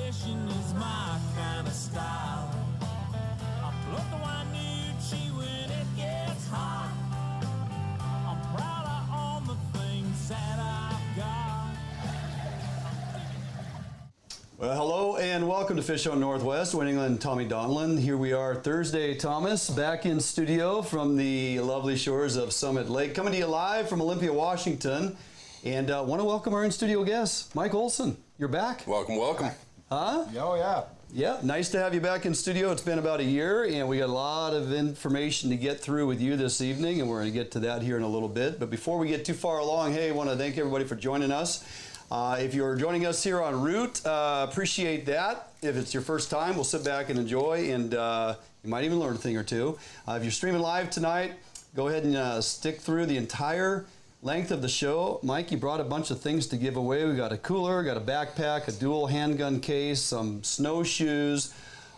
fishing is my kind of style. I pluck the Wainuchi when it gets hot. I'm proud of all the things that I've got. Well, hello and welcome to Fish on Northwest. Jinglin, Tommy Donlin. Here we are Thursday, Thomas, back in studio from the lovely shores of Summit Lake, coming to you live from Olympia, Washington. And want to welcome our in-studio guest, Mike Olson. You're back. Welcome, welcome. Huh? Oh, yeah. Yeah, nice to have you back in studio. It's been about a year, and we got a lot of information to get through with you this evening, and we're going to get to that here in a little bit. But before we get too far along, hey, I want to thank everybody for joining us. If you're joining us here en route, appreciate that. If it's your first time, we'll sit back and enjoy, and you might even learn a thing or two. If you're streaming live tonight, go ahead and stick through the entire length of the show. Mike, you brought a bunch of things to give away. We got a cooler, got a backpack, a dual handgun case, some snowshoes,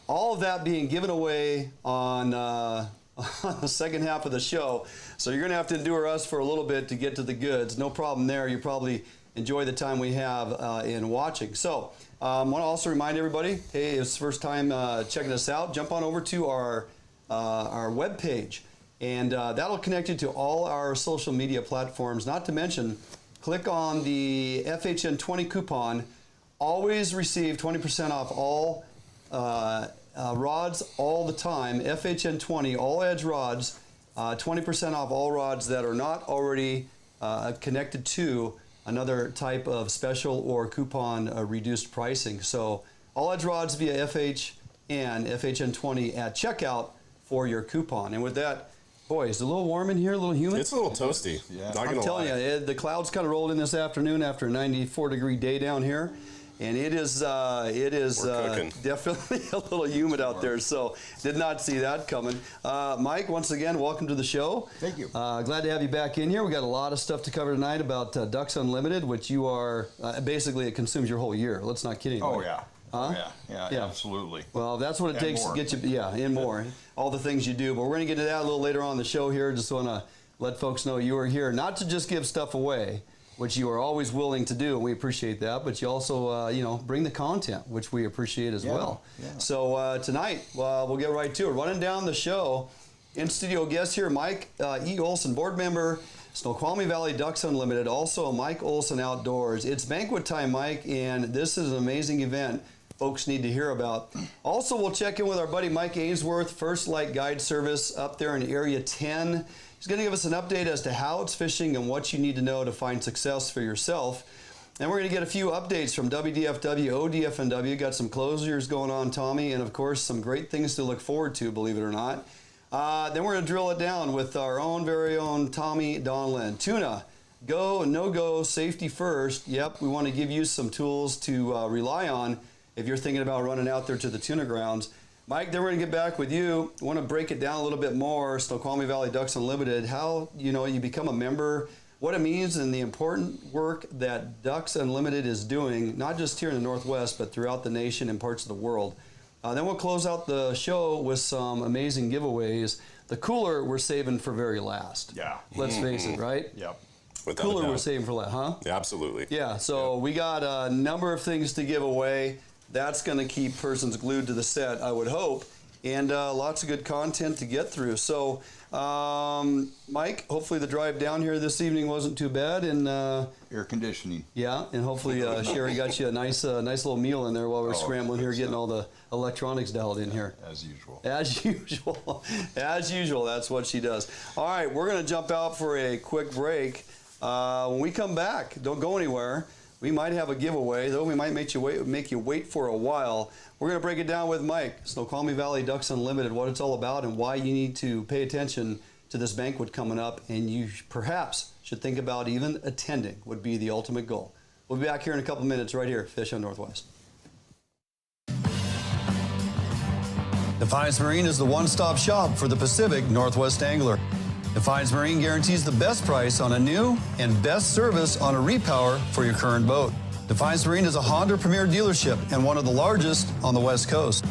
all of that being given away on the second half of the show. So you're going to have to endure us for a little bit to get to the goods. No problem there. You probably enjoy the time we have in watching. So I want to also remind everybody, hey, if it's the first time checking us out, jump on over to our webpage. And that'll connect you to all our social media platforms. Not to mention, click on the FHN20 coupon. Always receive 20% off all rods all the time. FHN20, all edge rods, 20% off all rods that are not already connected to another type of special or coupon reduced pricing. So all edge rods via FHN, FHN20 at checkout for your coupon. And with that, boy, is it a little warm in here, a little humid? It's a little toasty. Yeah. I'm telling you, the clouds kind of rolled in this afternoon after a 94-degree day down here, and it is definitely a little humid out there. So did not see that coming. Mike, once again, welcome to the show. Thank you. Glad to have you back in here. We got a lot of stuff to cover tonight about Ducks Unlimited, which you are basically it consumes your whole year. Let's not kid anybody. Oh yeah. Huh? Yeah, absolutely. Well, that's what it And takes more. to get you, and more. All the things you do. But we're going to get to that a little later on in the show here. Just want to let folks know you are here, not to just give stuff away, which you are always willing to do, and we appreciate that, but you also, bring the content, which we appreciate as well. Yeah. So tonight, we'll get right to it. Running down the show, in-studio guest here, Mike E. Olson, board member, Snoqualmie Valley Ducks Unlimited, also Mike Olson Outdoors. It's banquet time, Mike, and this is an amazing event folks need to hear about. Also, we'll check in with our buddy Mike Ainsworth, First Light Guide Service up there in Area 10. He's going to give us an update as to how it's fishing and what you need to know to find success for yourself. And we're going to get a few updates from WDFW, ODFNW. Got some closures going on, Tommy, and of course some great things to look forward to, believe it or not. Then we're going to drill it down with our own very own Tommy Donlin. TUNA, go, no-go, safety first. Yep, we want to give you some tools to rely on if you're thinking about running out there to the tuna grounds. Mike, then we're going to get back with you. I want to break it down a little bit more, Snoqualmie Valley Ducks Unlimited, how you become a member, what it means, and the important work that Ducks Unlimited is doing, not just here in the Northwest, but throughout the nation and parts of the world. Then we'll close out the show with some amazing giveaways. The cooler we're saving for very last. Yeah. Let's face it, right? Yep. Without Cooler a doubt. we're saving for last, huh? Yeah, absolutely. Yeah, so we got a number of things to give away. That's going to keep persons glued to the set, I would hope, and lots of good content to get through. So, Mike, hopefully the drive down here this evening wasn't too bad, and Air conditioning. yeah, and hopefully Sherry got you a nice little meal in there while we're scrambling here, getting all the electronics dialed in here. As usual. As usual. As usual, that's what she does. All right, we're going to jump out for a quick break. When we come back, don't go anywhere. We might have a giveaway, though we might make you wait for a while. We're going to break it down with Mike, Snoqualmie Valley Ducks Unlimited, what it's all about and why you need to pay attention to this banquet coming up, and you perhaps should think about even attending would be the ultimate goal. We'll be back here in a couple minutes right here, Fish on Northwest. Defiance Marine is the one-stop shop for the Pacific Northwest angler. Defiance Marine guarantees the best price on a new and best service on a repower for your current boat. Defiance Marine is a Honda Premier dealership and one of the largest on the West Coast.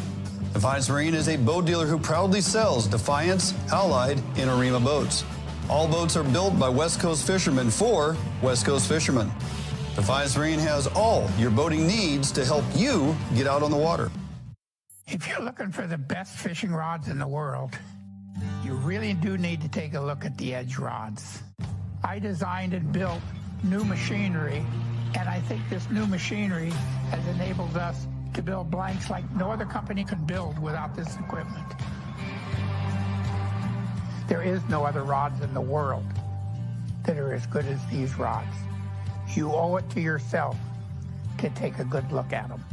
Defiance Marine is a boat dealer who proudly sells Defiance, Allied, and Arima boats. All boats are built by West Coast fishermen for West Coast fishermen. Defiance Marine has all your boating needs to help you get out on the water. If you're looking for the best fishing rods in the world, you really do need to take a look at the Edge rods. I designed and built new machinery, and I think this new machinery has enabled us to build blanks like no other company can build without this equipment. There is no other rods in the world that are as good as these rods. You owe it to yourself to take a good look at them.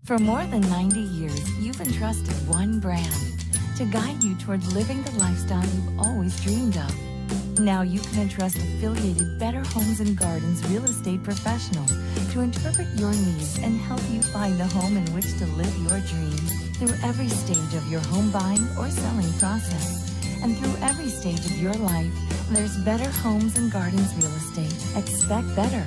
For more than 90 years, you've entrusted one brand to guide you toward living the lifestyle you've always dreamed of. Now you can entrust affiliated Better Homes and Gardens real estate professional to interpret your needs and help you find the home in which to live your dreams through every stage of your home buying or selling process. And through every stage of your life, there's Better Homes and Gardens real estate. Expect better.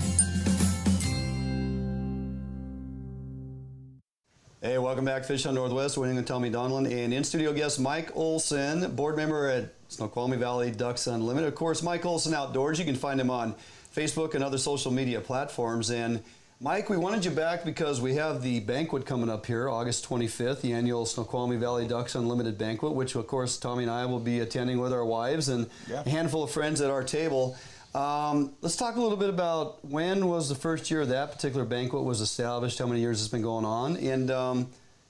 Hey, welcome back, Fish on Northwest. We're with Tommy Donlin and in-studio guest Mike Olson, board member at Snoqualmie Valley Ducks Unlimited. Of course, Mike Olson Outdoors. You can find him on Facebook and other social media platforms. And Mike, we wanted you back because we have the banquet coming up here, August 25th, the annual Snoqualmie Valley Ducks Unlimited banquet, which, of course, Tommy and I will be attending with our wives and a handful of friends at our table. Let's talk a little bit about when was the first year that particular banquet was established, how many years it's been going on, and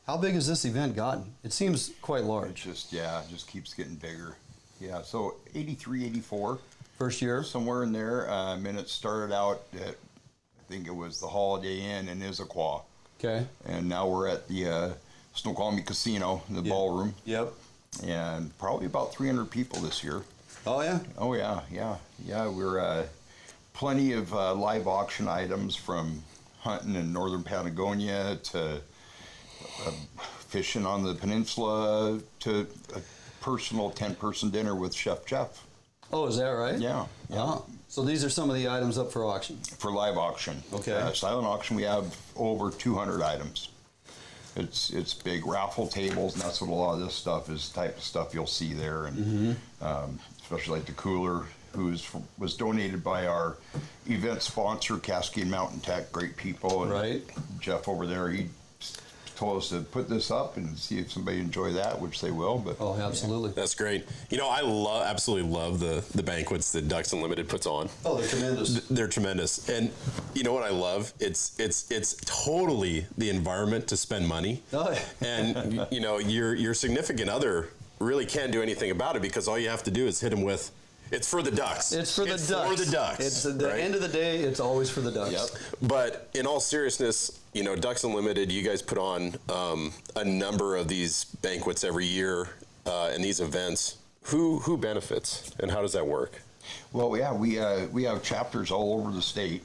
how big has this event gotten? It seems quite large. It just keeps getting bigger. Yeah, so 83, 84. First year? Somewhere in there. And it started out at, I think it was the Holiday Inn in Issaquah. Okay. And now we're at the Snoqualmie Casino, the ballroom. Yep. And probably about 300 people this year. Oh, yeah? Oh, yeah. We're plenty of live auction items from hunting in northern Patagonia to fishing on the peninsula to a personal 10-person dinner with Chef Jeff. Oh, is that right? Yeah. So these are some of the items up for auction? For live auction. Okay. Silent auction, we have over 200 items. It's big. Raffle tables, and that's what a lot of this stuff is, the type of stuff you'll see there. And especially like the cooler, was donated by our event sponsor, Cascade Mountain Tech, great people. And right. Jeff over there, he told us to put this up and see if somebody enjoy that, which they will. But oh, absolutely. That's great. You know, I absolutely love the banquets that Ducks Unlimited puts on. Oh, they're tremendous. They're tremendous. And you know what I love? It's totally the environment to spend money. Oh, yeah. And you know, your significant other really can't do anything about it because all you have to do is hit them with, it's for the ducks. It's for the ducks. For the ducks. It's at the end of the day, it's always for the ducks. Yep. But in all seriousness, you know, Ducks Unlimited, you guys put on a number of these banquets every year and these events. Who benefits and how does that work? Well, yeah, we have chapters all over the state.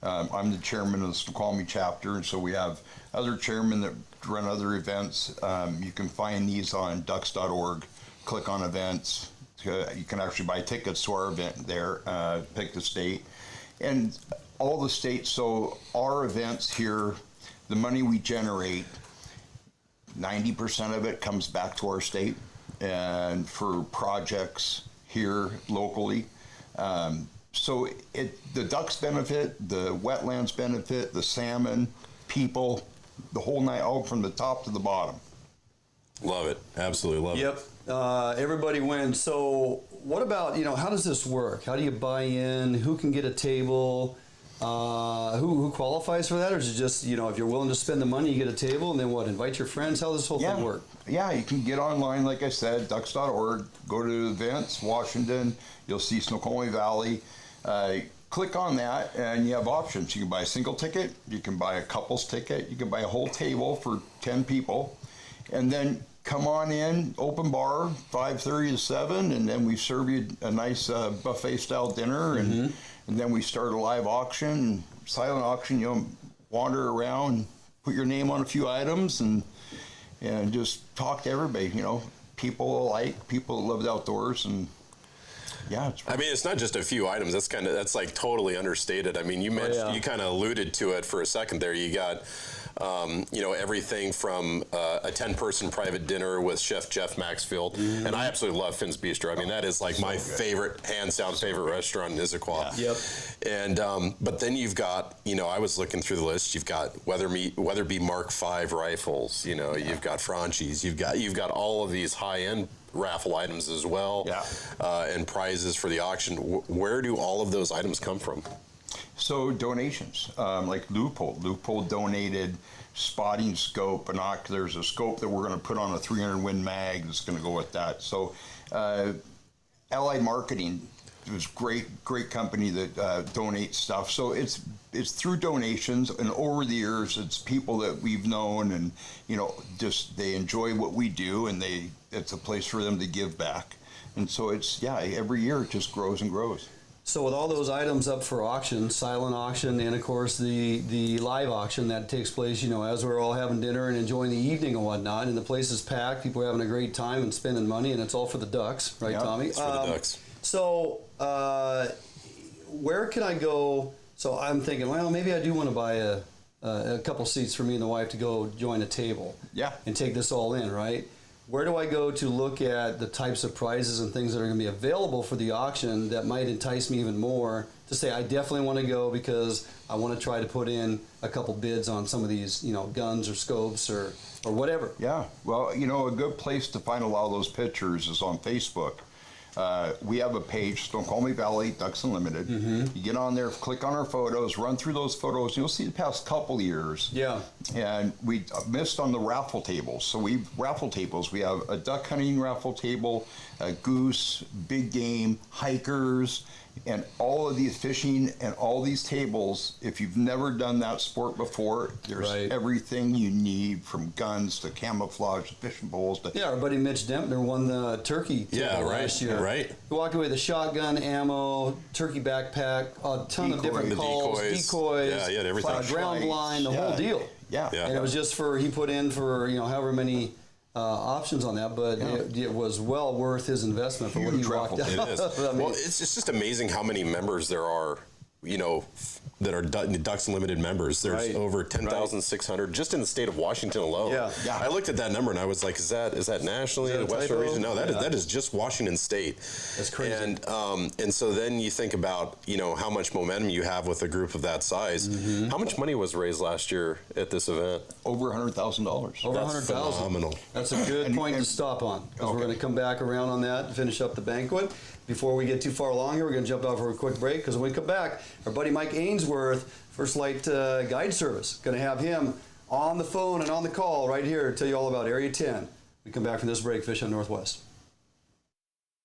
I'm the chairman of the Snoqualmie chapter, and so we have other chairmen that run other events. You can find these on ducks.org. Click on events. You can actually buy tickets to our event there, pick the state. And all the states, so our events here, the money we generate, 90% of it comes back to our state and for projects here locally. So the ducks benefit, the wetlands benefit, the salmon, people, the whole night, all from the top to the bottom. Love it. Absolutely love it. Yep. Everybody wins. So what about, how does this work? How do you buy in? Who can get a table? Who qualifies for that? Or is it just, if you're willing to spend the money, you get a table, and then what, invite your friends? How does this whole thing work? Yeah, you can get online, like I said, ducks.org, go to events, Washington, you'll see Snoqualmie Valley. Click on that, and you have options. You can buy a single ticket, you can buy a couple's ticket, you can buy a whole table for 10 people, and then come on in, open bar, 5:30 to 7, and then we serve you a nice buffet-style dinner, and And then we start a live auction, silent auction. You know, wander around, put your name on a few items, and just talk to everybody. You know, people alike, people that love the outdoors, and yeah. I mean, it's not just a few items. That's like totally understated. I mean, you mentioned, you kind of alluded to it for a second there. You got, you know, everything from a 10-person private dinner with Chef Jeff Maxfield, and I absolutely love Finn's Bistro. I mean, that is like my favorite, hands down favorite restaurant in Issaquah. Yep. And but then you've got, you know, I was looking through the list. You've got Weatherby Mark V rifles. You know, you've got Franchis. You've got all of these high-end raffle items as well, and prizes for the auction. Where do all of those items come from? So donations, like Loophole donated spotting scope, binoculars, a scope that we're going to put on a 300 Win mag that's going to go with that. So Allied Marketing is great company that donates stuff. So it's through donations, and over the years it's people that we've known, and you know, just they enjoy what we do, and it's a place for them to give back. And so it's every year it just grows and grows. So with all those items up for auction, silent auction, and of course the live auction that takes place, you know, as we're all having dinner and enjoying the evening and whatnot, and the place is packed, people are having a great time and spending money, and it's all for the ducks, right, Tommy? It's for the ducks. So where can I go? So I'm thinking, well, maybe I do want to buy a couple seats for me and the wife to go join a table. Yeah. And take this all in, right? Where do I go to look at the types of prizes and things that are going to be available for the auction that might entice me even more to say I definitely want to go because I want to try to put in a couple bids on some of these, you know, guns or scopes or whatever? Yeah. Well, you know, a good place to find a lot of those pictures is on Facebook. We have a page, Snoqualmie Valley Ducks Unlimited. You get on there, click on our photos, run through those photos, and you'll see the past couple years. Yeah. And we missed on the raffle tables. So we have a duck hunting raffle table, a goose, big game, hikers, and all of these fishing and all these tables. If you've never done that sport before, there's everything you need, from guns to camouflage to fishing poles. Our buddy Mitch Dempner won the turkey table last year. Right. He walked away with a shotgun, ammo, turkey backpack, a ton of different calls, decoys, yeah, everything. Ground blind, the whole deal. Yeah. And it was just he put in for, you know, however many options on that, but it was well worth his investment for what he walked out. It is. I mean, well, it's just amazing how many members there are, you know, that are Ducks Unlimited members. There's over 10,600 just in the state of Washington alone. Yeah. I looked at that number and I was like, is that nationally, the Western region? No, that is just Washington State. That's crazy. And so then you think about, you know, how much momentum you have with a group of that size. How much money was raised last year at this event? Over $100,000. Over $100,000. Phenomenal. That's a good point to stop on, because we're going to come back around on that and finish up the banquet. Before we get too far along here, we're going to jump out for a quick break, because when we come back, our buddy Mike Ainsworth, First Light Guide Service, going to have him on the phone and on the call right here to tell you all about Area 10. We come back from this break, Fish on Northwest.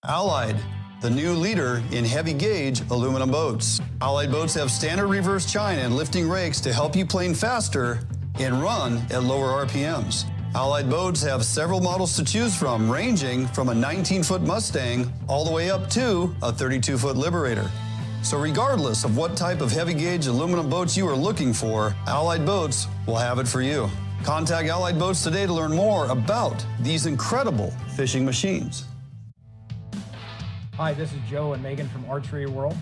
Allied, the new leader in heavy gauge aluminum boats. Allied boats have standard reverse chine and lifting rakes to help you plane faster and run at lower RPMs. Allied boats have several models to choose from, ranging from a 19-foot Mustang all the way up to a 32-foot Liberator. So regardless of what type of heavy gauge aluminum boats you are looking for, Allied Boats will have it for you. Contact Allied Boats today to learn more about these incredible fishing machines. Hi, this is Joe and Megan from Archery World.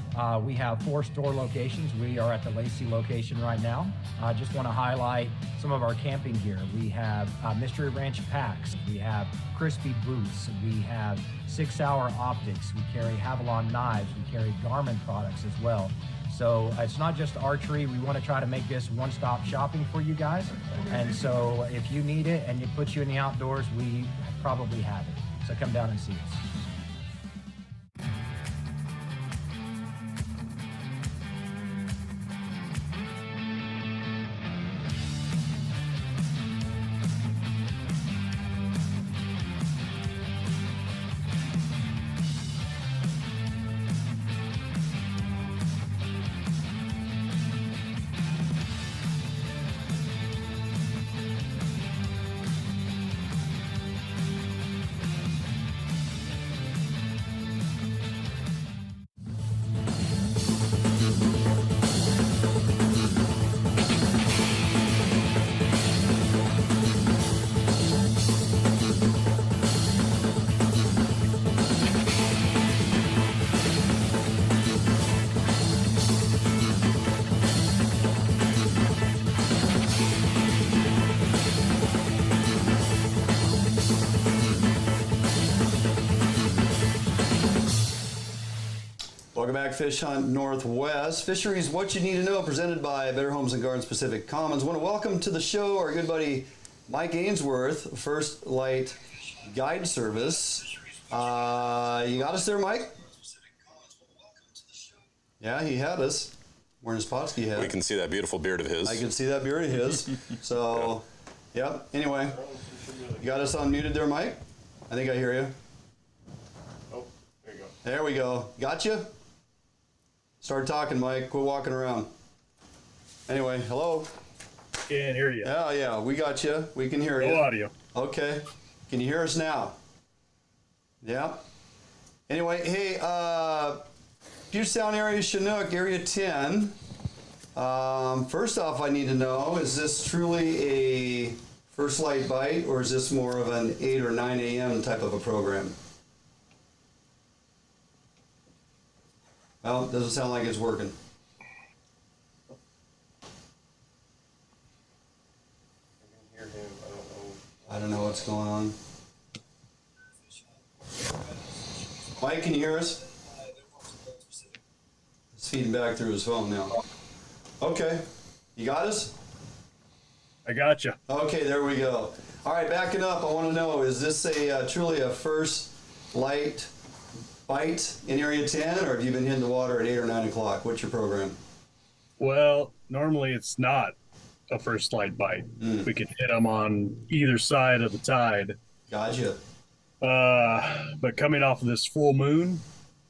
We have 4 store locations. We are at the Lacey location right now. I just want to highlight some of our camping gear. We have Mystery Ranch packs. We have Crispy boots. We have 6 Hour optics. We carry Havalon knives. We carry Garmin products as well. So it's not just archery. We want to try to make this one-stop shopping for you guys. And so if you need it and it puts you in the outdoors, we probably have it. So come down and see us. Welcome back, Fish Hunt Northwest. Fisheries, what you need to know, presented by Better Homes and Gardens Pacific Commons. I want to welcome to the show our good buddy Mike Ainsworth, First Light Guide Service. You got us there, Mike? Yeah, he had us. Wearing his Potsky hat. We can see that beautiful beard of his. I can see that beard of his. So, yep. Anyway, you got us unmuted there, Mike? I think I hear you. Oh, there you go. There we go. Gotcha? Start talking, Mike. Quit walking around. Anyway, hello. Can't hear you. Oh, yeah, we got you. We can hear you. No audio. Okay. Can you hear us now? Yeah. Anyway, hey, Puget Sound area, Chinook, area 10. First off, I need to know, is this truly a first light bite, or is this more of an 8 or 9 a.m. type of a program? Well, it doesn't sound like it's working. I don't know what's going on. Mike, can you hear us? It's feeding back through his phone now. Okay. You got us? I got you. Okay, there we go. All right, backing up, I want to know, is this a truly a first light bite in Area 10, or have you been hitting the water at 8 or 9 o'clock? What's your program? Well, normally it's not a first light bite. We can hit them on either side of the tide. Gotcha. But coming off of this full moon,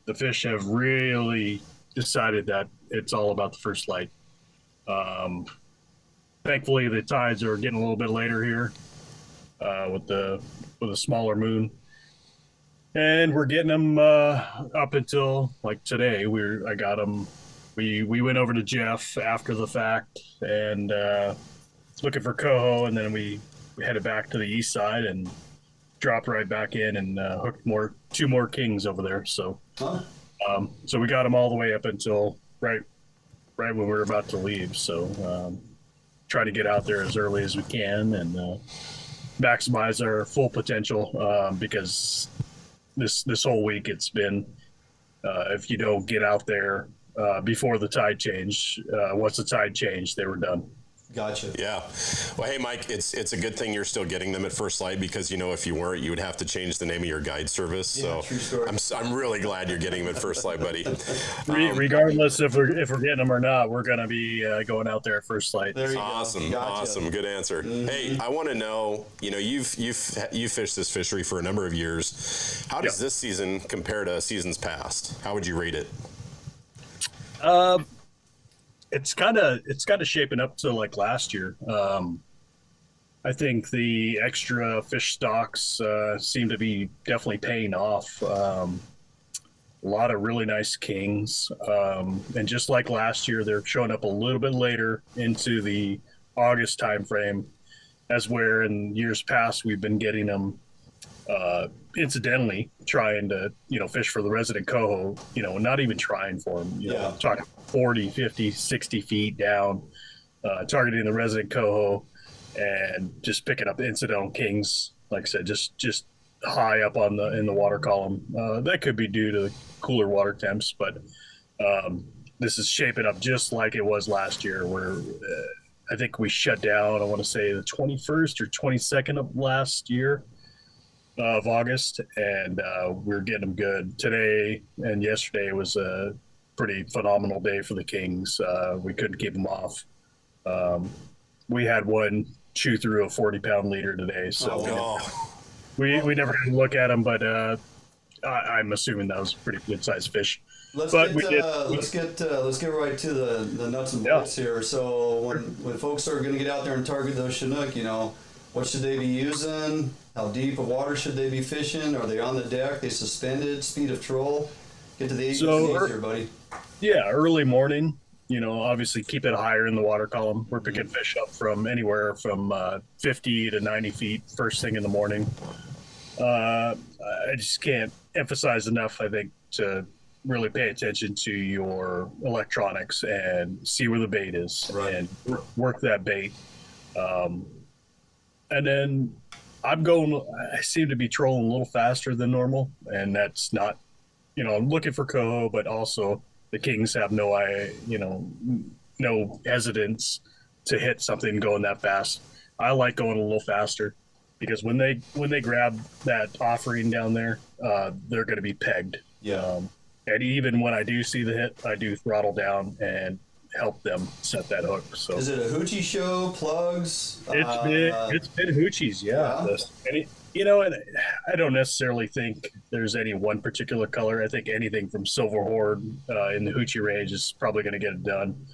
the fish have really decided that it's all about the first light. Thankfully, the tides are getting a little bit later here with a smaller moon, and we're getting them up until like today. I got them. We went over to Jeff after the fact and looking for coho, and then we headed back to the east side and dropped right back in and hooked two more kings over there. So, so we got them all the way up until right when we were about to leave. So, try to get out there as early as we can and maximize our full potential because this whole week it's been if you don't get out there before the tide change, once the tide changed, they were done. Gotcha. Yeah. Well, hey, Mike, it's a good thing you're still getting them at first light because, if you weren't, you would have to change the name of your guide service. Yeah, so true story. I'm really glad you're getting them at first light, buddy. Regardless if we're getting them or not, we're going to be going out there at first light. There you Awesome. go. Gotcha. Awesome. Good answer. Hey, I want to know, you've fished this fishery for a number of years. How does this season compare to seasons past? How would you rate it? It's kind of shaping up to like last year. I think the extra fish stocks seem to be definitely paying off. A lot of really nice kings, and just like last year, they're showing up a little bit later into the August timeframe, as where in years past we've been getting them incidentally trying to fish for the resident coho, not even trying for them, talking 40, 50, 60 feet down, targeting the resident coho and just picking up incidental kings, like I said, just high up in the water column. That could be due to cooler water temps, but this is shaping up just like it was last year, where I think we shut down, I want to say the 21st or 22nd of last year of August, and we're getting them good. Today and yesterday was a pretty phenomenal day for the kings. We couldn't keep them off. We had one chew through a 40-pound leader today, so we never had to look at them, but I'm assuming that was a pretty good sized fish. Let's get right to the nuts and bolts here. So when folks are going to get out there and target those Chinook, what should they be using? How deep of water should they be fishing? Are they on the deck? They suspended? Speed of troll? Get to the ABCs here, buddy. Yeah, early morning. Obviously keep it higher in the water column. We're picking fish up from anywhere from 50 to 90 feet first thing in the morning. I just can't emphasize enough, I think, to really pay attention to your electronics and see where the bait is and work that bait. And then I seem to be trolling a little faster than normal, and that's not, I'm looking for coho, but also the kings have no hesitance to hit something going that fast. I like going a little faster because when they grab that offering down there, they're going to be pegged. Yeah. And even when I do see the hit, I do throttle down and help them set that hook. So is it a hoochie show? Plugs? It's been hoochies, yeah. And I don't necessarily think there's any one particular color. I think anything from Silver Horde in the hoochie range is probably going to get it done.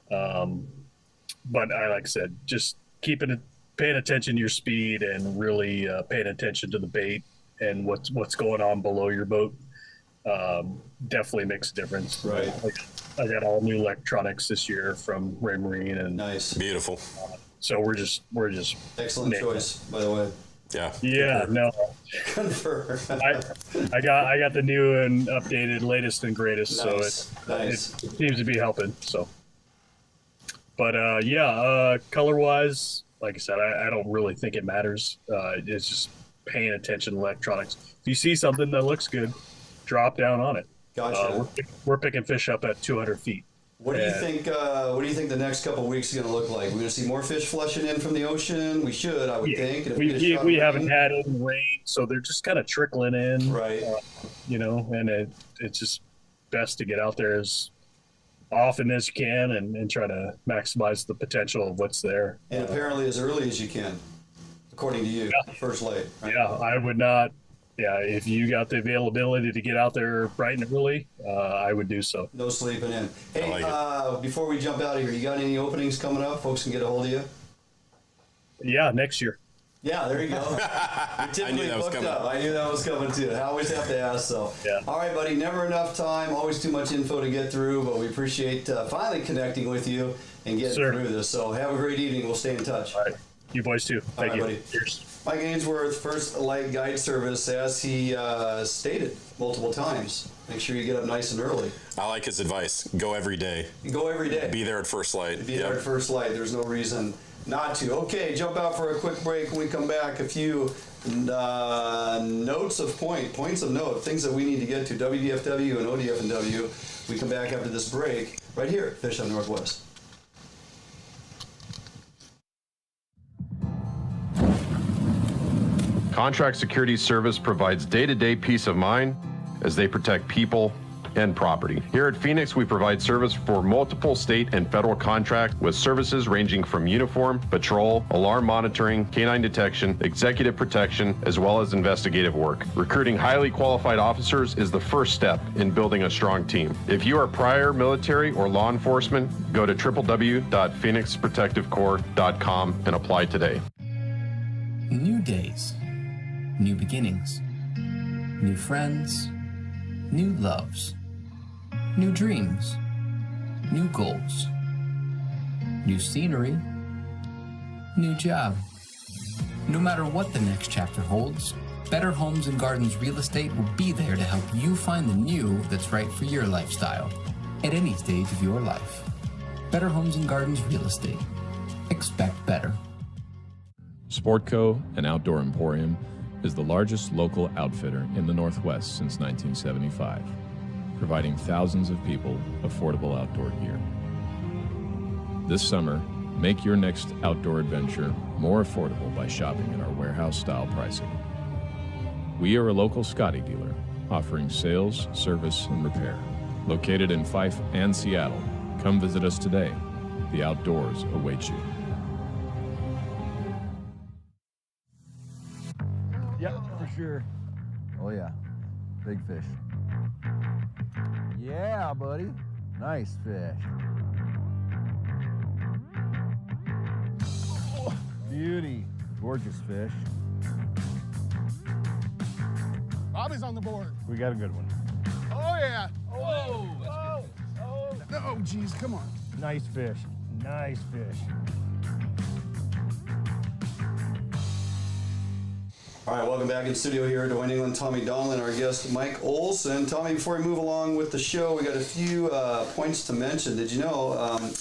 But like I said, just paying attention to your speed and really paying attention to the bait and what's going on below your boat definitely makes a difference. Right. I got all new electronics this year from Ray Marine, and nice, beautiful. So we're just excellent choice, by the way. Yeah. No. Confirm. I got the new and updated, latest and greatest. Nice. So it seems to be helping. So, but color wise, like I said, I don't really think it matters. It's just paying attention to electronics. If you see something that looks good, drop down on it. Gotcha. We're picking fish up at 200 feet. What do you think? What do you think the next couple of weeks is going to look like? We're going to see more fish flushing in from the ocean. We should, I would think. And we haven't had any rain, so they're just kind of trickling in. Right. And it's just best to get out there as often as you can and try to maximize the potential of what's there. And apparently as early as you can, according to you, first light. Right? Yeah, I would not. Yeah, if you got the availability to get out there bright and early, I would do so. No sleeping in. Hey, before we jump out of here, you got any openings coming up? Folks can get a hold of you? Yeah, next year. Yeah, there you go. You're typically booked up. I knew that was coming too. I always have to ask, so. Yeah. All right, buddy, never enough time, always too much info to get through, but we appreciate finally connecting with you and getting through this. So have a great evening. We'll stay in touch. All right. You boys too. Thank you. Buddy. Cheers. Mike Ainsworth, First Light Guide Service, as he stated multiple times, make sure you get up nice and early. I like his advice. Go every day. Go every day. Be there at first light. Be there at first light. There's no reason not to. Okay, jump out for a quick break. When we come back, a few points of note, things that we need to get to, WDFW and ODF&W. We come back after this break, right here at Fish on Northwest. Contract Security Service provides day-to-day peace of mind as they protect people and property. Here at Phoenix, we provide service for multiple state and federal contracts with services ranging from uniform, patrol, alarm monitoring, canine detection, executive protection, as well as investigative work. Recruiting highly qualified officers is the first step in building a strong team. If you are prior military or law enforcement, go to www.phoenixprotectivecorps.com and apply today. New days. New beginnings, new friends, new loves, new dreams, new goals, new scenery, new job. No matter what the next chapter holds, Better Homes and Gardens Real Estate will be there to help you find the new that's right for your lifestyle at any stage of your life. Better Homes and Gardens Real Estate. Expect better. Sportco, an outdoor emporium, is the largest local outfitter in the Northwest since 1975, providing thousands of people affordable outdoor gear. This summer, make your next outdoor adventure more affordable by shopping at our warehouse-style pricing. We are a local Scotty dealer, offering sales, service, and repair. Located in Fife and Seattle, come visit us today. The outdoors await you. Yep, for sure. Oh yeah, big fish. Yeah, buddy. Nice fish. Oh, beauty. Gorgeous fish. Bobby's on the board. We got a good one. Oh yeah. Oh, no, geez, come on. Nice fish. Nice fish. All right, welcome back in studio here at New England. Tommy Donlin, our guest, Mike Olson. Tommy, before we move along with the show, we got a few points to mention. Did you know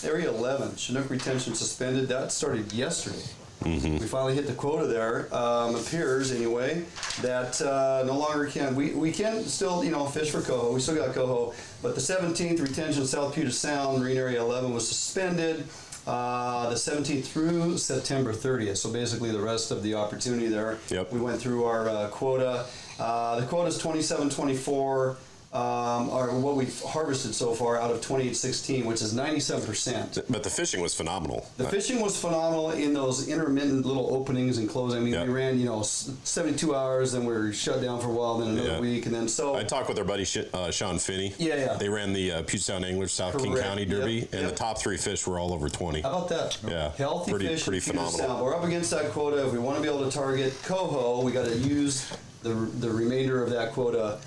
Area 11, Chinook retention suspended? That started yesterday. We finally hit the quota there. Appears anyway that no longer can we can still fish for coho. We still got coho, but the 17th retention South Puget Sound Marine Area 11 was suspended. The 17th through September 30th. So basically the rest of the opportunity there. Yep. We went through our quota. The quota is 2724. Or what we've harvested so far out of 2816, which is 97%. But the fishing was phenomenal. The fishing was phenomenal in those intermittent little openings and closing. I mean, we ran, 72 hours, then we were shut down for a while, then another week, and then so. I talked with our buddy Sean Finney. Yeah. They ran the Puget Sound Anglers South King County Derby, and the top 3 fish were all over 20. How about that? Yeah. Healthy fish. Pretty phenomenal. Sound. We're up against that quota. If we want to be able to target coho, we got to use the remainder of that quota.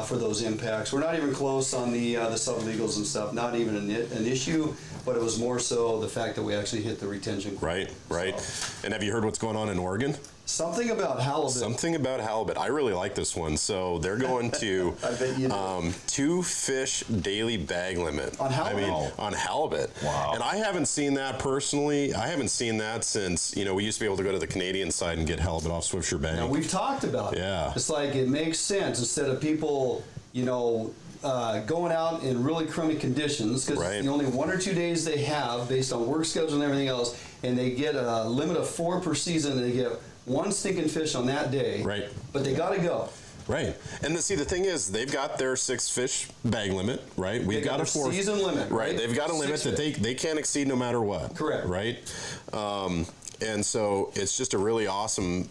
For those impacts. We're not even close on the sublegals and stuff, not even an issue, but it was more so the fact that we actually hit the retention. Right. So. And have you heard what's going on in Oregon? Something about halibut. I really like this one. So they're going to 2 fish daily bag limit. On halibut? On halibut. Wow. And I haven't seen that personally. I haven't seen that since, we used to be able to go to the Canadian side and get halibut off Swiftsure Bank. Now, we've talked about it. Yeah. It's like it makes sense instead of people, going out in really crummy conditions because the only 1 or 2 days they have based on work schedule and everything else, and they get a limit of 4 per season, and they get 1 stinking fish on that day. Right. But they got to go. Right. And the thing is, they've got their 6 fish bag limit, right? We've got a 4 season limit. Right. They've got a limit that they can't exceed no matter what. Correct. Right. And so it's just a really awesome.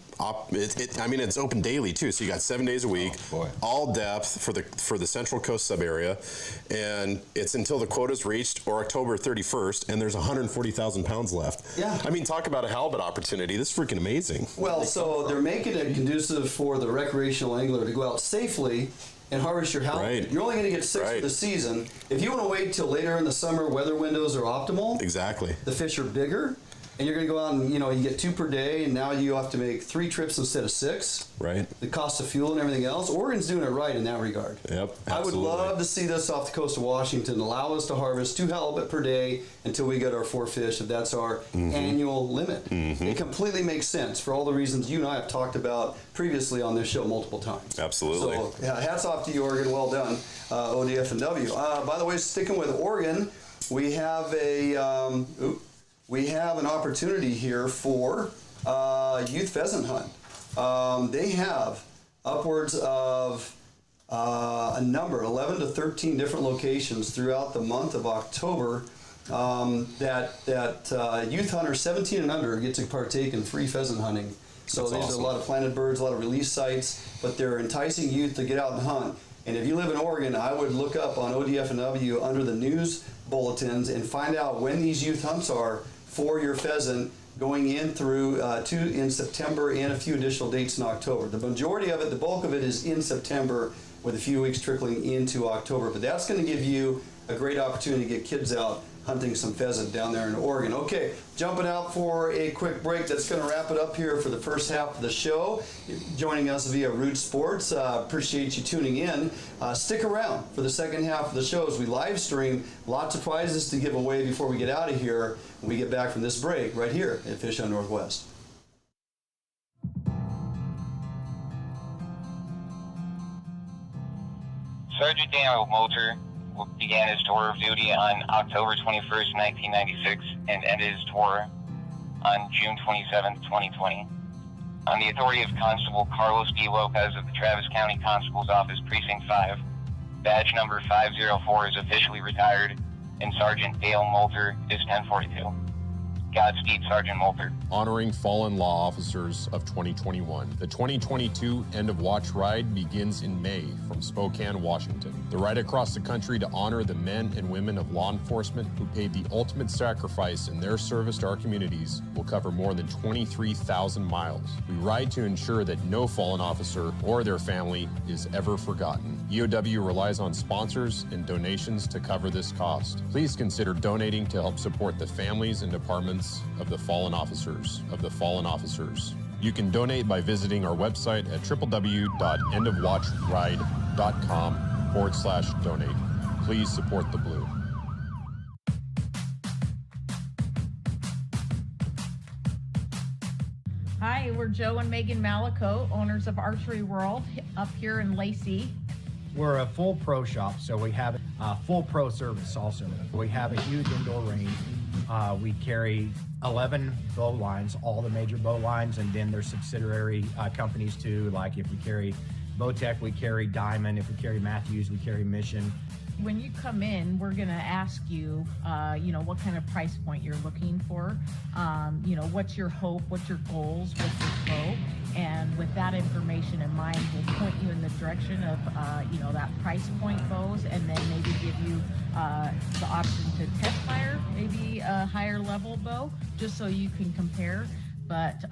It's open daily too. So you got 7 days a week, all depth for the Central Coast sub area, and it's until the quota's reached or October 31st, and there's 140,000 pounds left. Yeah. I mean, talk about a halibut opportunity. This is freaking amazing. Well, so they're making it conducive for the recreational angler to go out safely and harvest your halibut. Right. You're only going to get 6 for the season. If you want to wait till later in the summer, weather windows are optimal. Exactly. The fish are bigger. And you're going to go out and, you get 2 per day, and now you have to make 3 trips instead of 6. Right. The cost of fuel and everything else. Oregon's doing it right in that regard. Yep, absolutely. I would love to see this off the coast of Washington allow us to harvest 2 halibut per day until we get our 4 fish, if that's our annual limit. It completely makes sense for all the reasons you and I have talked about previously on this show multiple times. Absolutely. So, hats off to you, Oregon. Well done, ODF and W. By the way, sticking with Oregon, we have an opportunity here for youth pheasant hunt. They have upwards of a number, 11 to 13 different locations throughout the month of October that youth hunters 17 and under get to partake in free pheasant hunting. So there's awesome. A lot of planted birds, a lot of release sites, but they're enticing youth to get out and hunt. And if you live in Oregon, I would look up on ODF and W under the news bulletins and find out when these youth hunts are for your pheasant going in through in September and a few additional dates in October. The majority of it, the bulk of it is in September with a few weeks trickling into October. But that's going to give you a great opportunity to get kids out hunting some pheasant down there in Oregon. Okay, jumping out for a quick break. That's going to wrap it up here for the first half of the show. Joining us via Root Sports. Appreciate you tuning in. Stick around for the second half of the show as we live stream. Lots of prizes to give away before we get out of here when we get back from this break right here at Fish on Northwest. Sergeant Daniel Moulter began his tour of duty on October 21st, 1996, and ended his tour on June 27th, 2020. On the authority of Constable Carlos D. Lopez of the Travis County Constable's Office, Precinct 5, badge number 504 is officially retired, and Sergeant Dale Moulter is 1042. Godspeed, Sergeant Moulter. Honoring fallen law officers of 2021. The 2022 End of Watch Ride begins in May from Spokane, Washington. The ride across the country to honor the men and women of law enforcement who paid the ultimate sacrifice in their service to our communities will cover more than 23,000 miles. We ride to ensure that no fallen officer or their family is ever forgotten. EOW relies on sponsors and donations to cover this cost. Please consider donating to help support the families and departments of the fallen officers. You can donate by visiting our website at www.endofwatchride.com/donate. Please support the Blue. Hi, we're Joe and Megan Malico, owners of Archery World up here in Lacey. We're a full pro shop, so we have a full pro service also. We have a huge indoor range. We carry 11 bow lines, all the major bow lines, and then there's subsidiary companies too. Like if we carry Bowtech, we carry Diamond. If we carry Matthews, we carry Mission. When you come in, we're going to ask you, what kind of price point you're looking for. What's your hope, what's your goals with your bow. And with that information in mind, we'll point you in the direction of, that price point bows, and then maybe give you the option to test fire, maybe a higher level bow, just so you can compare. But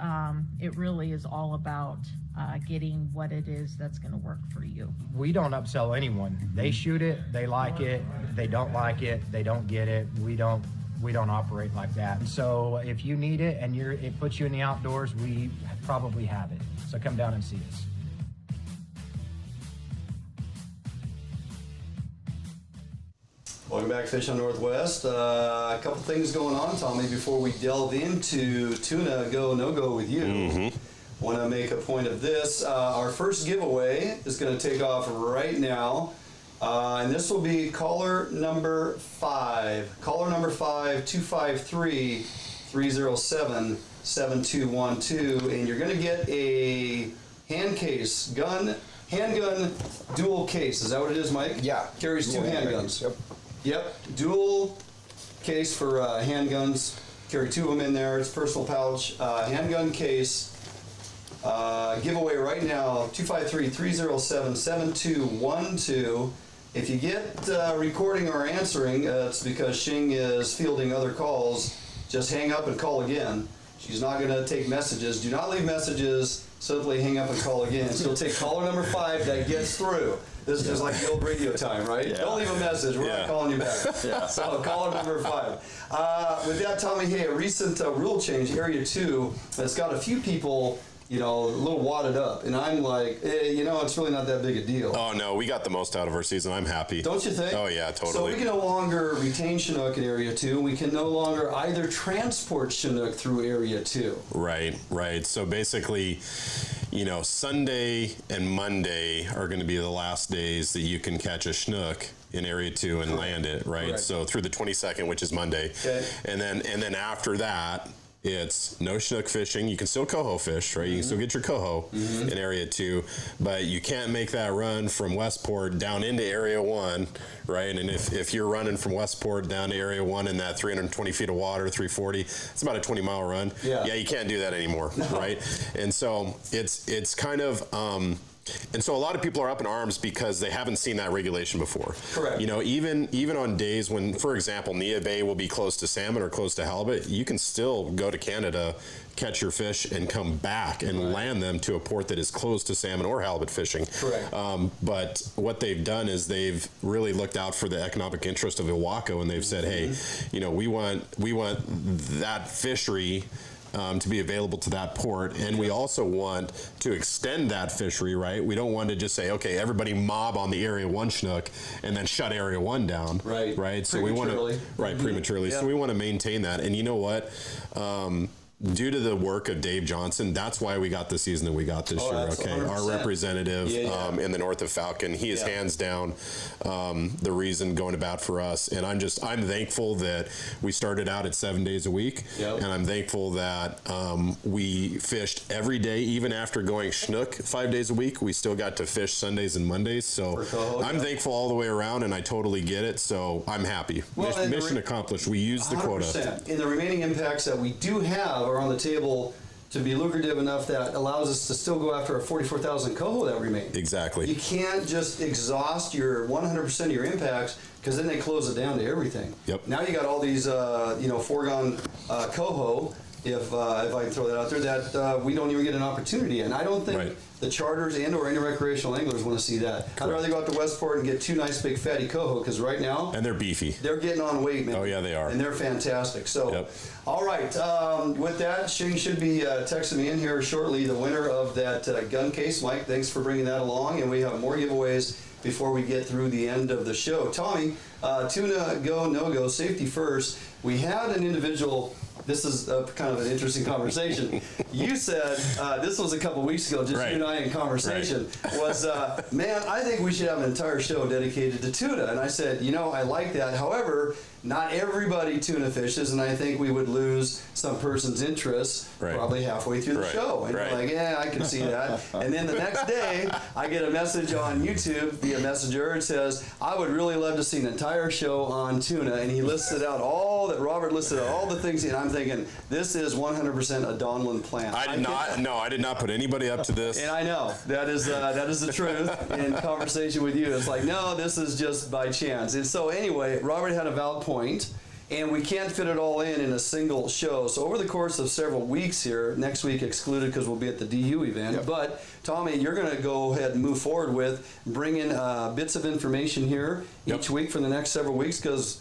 it really is all about getting what it is that's going to work for you. We don't upsell anyone. They shoot it, they like it, they don't like it, they don't get it. We don't operate like that. So if you need it and it puts you in the outdoors, we probably have it. So come down and see us. Welcome back, Fish on Northwest. A couple things going on, Tommy, before we delve into TUNA Go, No Go with you. Want to make a point of this. Our first giveaway is going to take off right now. And this will be caller number 5. Caller number 5, 253-307-7212. And you're going to get a hand case, handgun dual case. Is that what it is, Mike? Yeah. Carries 2 handguns. Yep. Dual case for handguns. Carry 2 of them in there. It's personal pouch. Handgun case. Giveaway right now, 253-307-7212. If you get recording or answering, it's because Shing is fielding other calls. Just hang up and call again. She's not going to take messages. Do not leave messages. Simply hang up and call again. She'll take caller number 5 that gets through. This is just like the old radio time, right? Yeah. Don't leave a message. We're not calling you back. So caller number 5. With that, Tommy, hey, a recent rule change, Area 2, that's got a few people, a little wadded up. And I'm like, it's really not that big a deal. Oh, no, we got the most out of our season. I'm happy. Don't you think? Oh, yeah, totally. So we can no longer retain Chinook in Area 2. We can no longer either transport Chinook through Area 2. Right. So basically, Sunday and Monday are going to be the last days that you can catch a Chinook in Area 2 and land it, right? Correct. So through the 22nd, which is Monday. Okay. And then after that, it's no Chinook fishing. You can still coho fish, right? You can still get your coho in Area 2, but you can't make that run from Westport down into Area 1, right? And if you're running from Westport down to Area 1 in that 320 feet of water, 340, it's about a 20-mile run. Yeah, you can't do that anymore, right? And so it's kind of... and so a lot of people are up in arms because they haven't seen that regulation before. Correct. Even on days when, for example, Nia Bay will be close to salmon or close to halibut, you can still go to Canada, catch your fish, and come back and land them to a port that is close to salmon or halibut fishing. Correct. But what they've done is they've really looked out for the economic interest of Ilwaco, and they've said, hey, we want that fishery to be available to that port, and we also want to extend that fishery, right? We don't want to just say, okay, everybody mob on the Area 1 Chinook and then shut Area 1 down, right? So we want to, prematurely. So we want to maintain that, and you know what? Due to the work of Dave Johnson, that's why we got the season that we got this year. Okay, 100%. Our representative in the north of Falcon, he is hands down the reason going about for us. And I'm thankful that we started out at 7 days a week, and I'm thankful that we fished every day, even after going Chinook 5 days a week. We still got to fish Sundays and Mondays. So I'm thankful all the way around, and I totally get it. So I'm happy. Well, mission accomplished. We used the quota. In the remaining impacts that we do have are on the table to be lucrative enough that allows us to still go after our 44,000 coho that remain. Exactly. You can't just exhaust your 100% of your impacts, because then they close it down to everything. Yep. Now you got all these, foregone coho, if I can throw that out there, that we don't even get an opportunity. And I don't think the charters and or any recreational anglers want to see that. Correct. I'd rather go out to Westport and get 2 nice big fatty coho, because right now... And they're beefy. They're getting on weight, man. Oh, yeah, they are. And they're fantastic. So, all right. With that, Shing should be texting me in here shortly, the winner of that gun case. Mike, thanks for bringing that along. And we have more giveaways before we get through the end of the show. Tommy, TUNA Go, No Go, safety first. We had an individual this is kind of an interesting conversation. You said, this was a couple weeks ago, just you and I in conversation, was, man, I think we should have an entire show dedicated to tuna. And I said, I like that. However, not everybody tuna fishes, and I think we would lose some person's interest probably halfway through the show. And you're like, yeah, I can see that. And then the next day, I get a message on YouTube via Messenger. It says, I would really love to see an entire show on tuna. And he listed out Robert listed out all the things, and I'm thinking, this is 100% a Donlin plan. I did not put anybody up to this. And I know, that is the truth in conversation with you. It's like, no, this is just by chance. And so anyway, Robert had a valid point, and we can't fit it all in a single show. So over the course of several weeks here, next week excluded because we'll be at the DU event, but Tommy, you're going to go ahead and move forward with bringing bits of information here each week for the next several weeks because,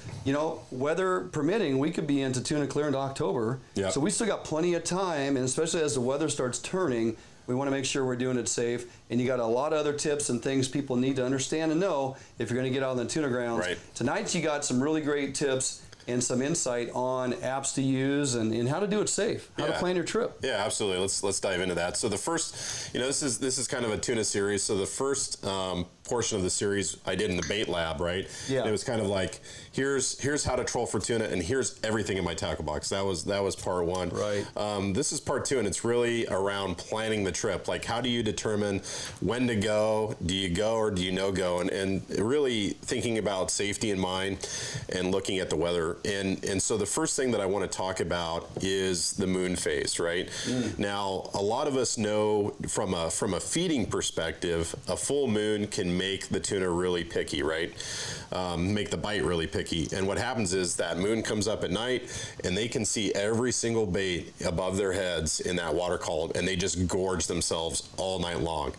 weather permitting, we could be into tuna clear into October. So we still got plenty of time, and especially as the weather starts turning, we want to make sure we're doing it safe. And you got a lot of other tips and things people need to understand and know if you're going to get out on the tuna grounds. Tonight you got some really great tips and some insight on apps to use and how to do it safe, how to plan your trip. Yeah, absolutely. Let's dive into that. So the first, this is kind of a tuna series. So the first portion of the series I did in the bait lab, right? And it was kind of like, here's how to troll for tuna, and here's everything in my tackle box. That was part one. This is part two, and it's really around planning the trip. Like, how do you determine when to go? Do you go or do you no go? And really thinking about safety in mind and looking at the weather. And so the first thing that I want to talk about is the moon phase, right? Now, a lot of us know from a feeding perspective, a full moon can make the tuna really picky, right? Make the bite really picky. And what happens is that moon comes up at night and they can see every single bait above their heads in that water column, and they just gorge themselves all night long.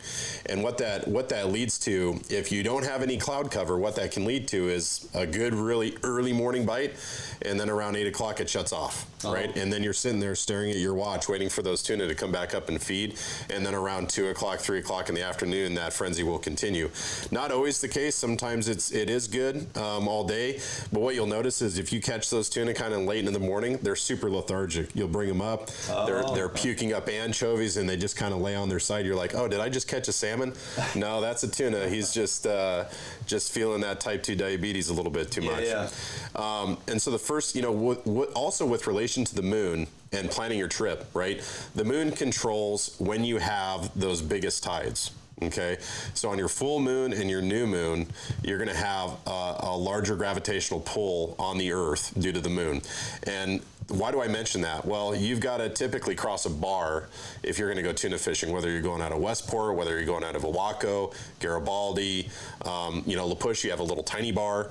And what that leads to, if you don't have any cloud cover, what that can lead to is a good, really early morning bite, and then around 8 o'clock it shuts off, right? And then you're sitting there staring at your watch, waiting for those tuna to come back up and feed. And then around 2 o'clock, 3 o'clock in the afternoon, that frenzy will continue. Not always the case. Sometimes it is good all day. But what you'll notice is if you catch those tuna kind of late in the morning, they're super lethargic. You'll bring them up. They're puking up anchovies, and they just kind of lay on their side. You're like, oh, did I just catch a salmon? No, that's a tuna. He's just feeling that type 2 diabetes a little bit too much. And so the first, also with relation to the moon and planning your trip, right? The moon controls when you have those biggest tides. Okay, so on your full moon and your new moon, you're going to have a larger gravitational pull on the Earth due to the moon. And why do I mention that? Well, you've got to typically cross a bar if you're going to go tuna fishing, whether you're going out of Westport, whether you're going out of Oaxaca, Garibaldi, La Push, you have a little tiny bar.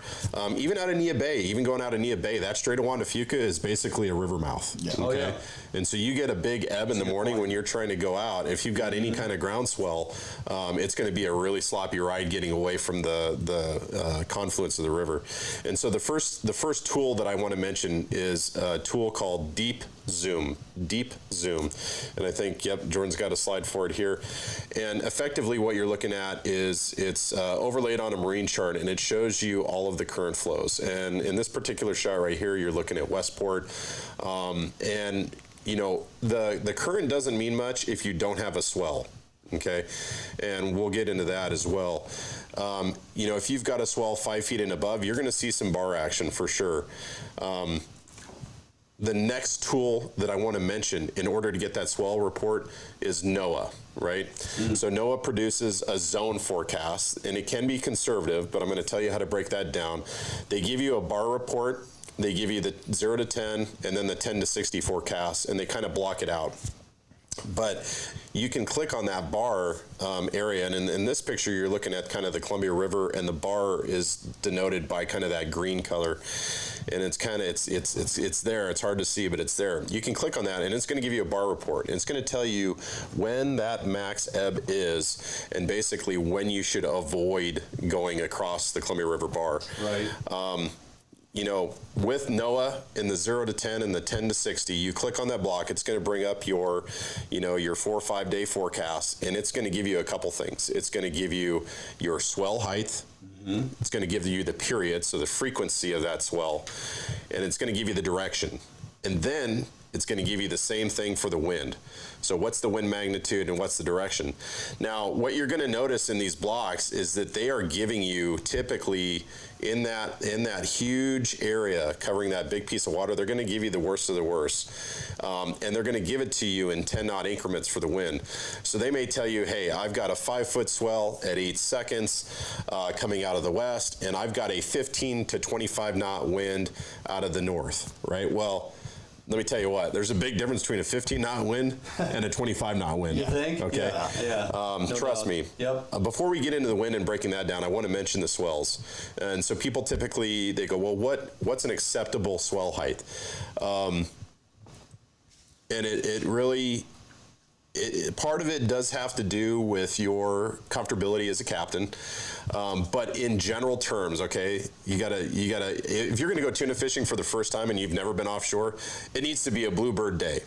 Even out of Nia Bay, even going out of Nia Bay, that Strait of Juan de Fuca is basically a river mouth. Okay? And so you get a big ebb in the morning when you're trying to go out. If you've got any kind of groundswell, it's going to be a really sloppy ride getting away from the confluence of the river. And so the first tool that I want to mention is a tool called Deep Zoom. And I think, Jordan's got a slide for it here. And effectively what you're looking at is it's overlaid on a marine chart, and it shows you all of the current flows. And in this particular shot right here, you're looking at Westport. And, the current doesn't mean much if you don't have a swell. Okay, and we'll get into that as well. If you've got a swell 5 feet and above, you're going to see some bar action for sure. The next tool that I want to mention in order to get that swell report is NOAA, right? So NOAA produces a zone forecast, and it can be conservative, but I'm going to tell you how to break that down. They give you a bar report, they give you the 0 to 10, and then the 10 to 60 forecast, and they kind of block it out. But you can click on that bar area, and in this picture you're looking at kind of the Columbia River, and the bar is denoted by kind of that green color, and it's kind of it's there. It's hard to see, but it's there. You can click on that, and it's going to give you a bar report. And it's going to tell you when that max ebb is, and basically when you should avoid going across the Columbia River bar. Right. With NOAA in the 0 to 10 and the 10 to 60, you click on that block, it's going to bring up your 4 or 5 day forecast, and it's going to give you a couple things. It's going to give you your swell height. It's going to give you the period, so the frequency of that swell, and it's going to give you the direction. And then it's going to give you the same thing for the wind. So what's the wind magnitude and what's the direction? Now, what you're going to notice in these blocks is that they are giving you typically in that huge area covering that big piece of water, they're going to give you the worst of the worst. And they're going to give it to you in 10-knot increments for the wind. So they may tell you, hey, I've got a 5-foot swell at 8 seconds coming out of the west, and I've got a 15 to 25-knot wind out of the north, right? Well, let me tell you what, there's a big difference between a 15-knot wind and a 25-knot wind. You think? Okay. Yeah. No trust doubt. me. Yep. Before we get into the wind and breaking that down, I want to mention the swells. And so people typically, they go, well, what's an acceptable swell height? And it really, part of it does have to do with your comfortability as a captain. But in general terms, okay, you gotta, if you're gonna go tuna fishing for the first time and you've never been offshore, it needs to be a bluebird day.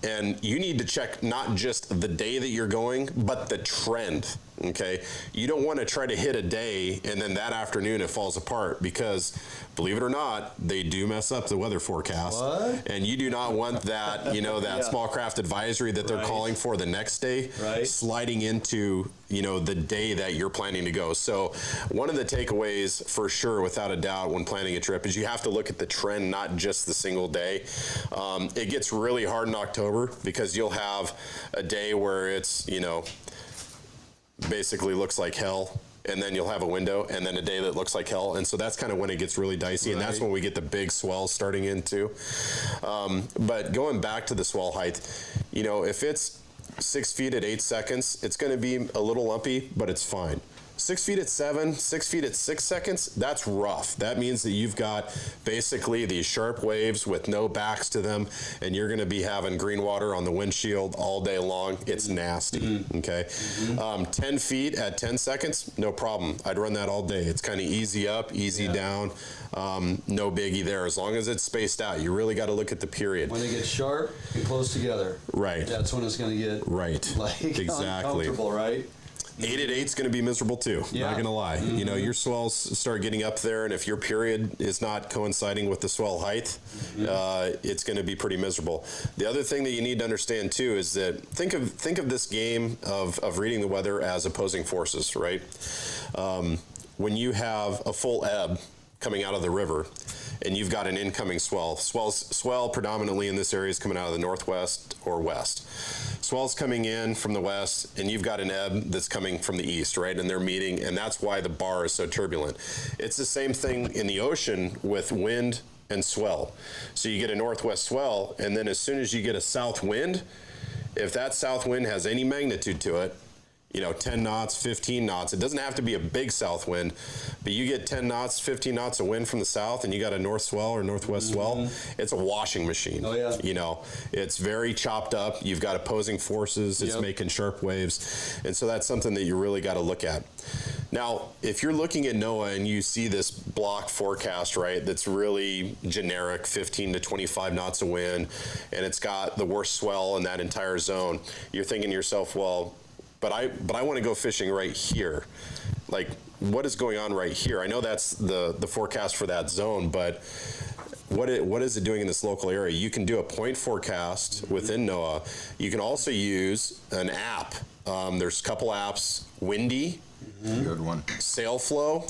And you need to check not just the day that you're going, but the trend, okay? You don't want to try to hit a day and then that afternoon it falls apart, because believe it or not, they do mess up the weather forecast. What? And you do not want that, that small craft advisory that they're calling for the next day sliding into, the day that you're planning to go. So one of the takeaways for sure, without a doubt, when planning a trip is you have to look at the trend, not just the single day. It gets really hard in October because you'll have a day where it's, basically looks like hell. And then you'll have a window, and then a day that looks like hell. And so that's kind of when it gets really dicey, and that's when we get the big swells starting into. But going back to the swell height, if it's 6 feet at 8 seconds, it's going to be a little lumpy, but it's fine. 6 feet at 7, 6 feet at 6 seconds, that's rough. That means that you've got basically these sharp waves with no backs to them, and you're going to be having green water on the windshield all day long. It's nasty, okay? 10 feet at 10 seconds, no problem. I'd run that all day. It's kind of easy up, easy down. No biggie there, as long as it's spaced out. You really got to look at the period. When they get sharp and close together, that's when it's going to get uncomfortable, right? 8 at 8 is going to be miserable too. Not going to lie. Your swells start getting up there, and if your period is not coinciding with the swell height, it's going to be pretty miserable. The other thing that you need to understand too is that think of this game of reading the weather as opposing forces, right? When you have a full ebb coming out of the river, and you've got an incoming swell. Swell predominantly in this area is coming out of the northwest or west. Swell's coming in from the west, and you've got an ebb that's coming from the east, right? And they're meeting, and that's why the bar is so turbulent. It's the same thing in the ocean with wind and swell. So you get a northwest swell, and then as soon as you get a south wind, if that south wind has any magnitude to it, 10 knots, 15 knots. It doesn't have to be a big south wind, but you get 10 knots, 15 knots of wind from the south, and you got a north swell or northwest swell. It's a washing machine. Oh, yeah. It's very chopped up. You've got opposing forces. It's making sharp waves. And so that's something that you really got to look at. Now, if you're looking at NOAA and you see this block forecast, right, that's really generic, 15 to 25 knots of wind, and it's got the worst swell in that entire zone, you're thinking to yourself, well, but I want to go fishing right here. Like, what is going on right here? I know that's the forecast for that zone, but what is it doing in this local area? You can do a point forecast within NOAA. You can also use an app. There's a couple apps, Windy. Good one. Sailflow.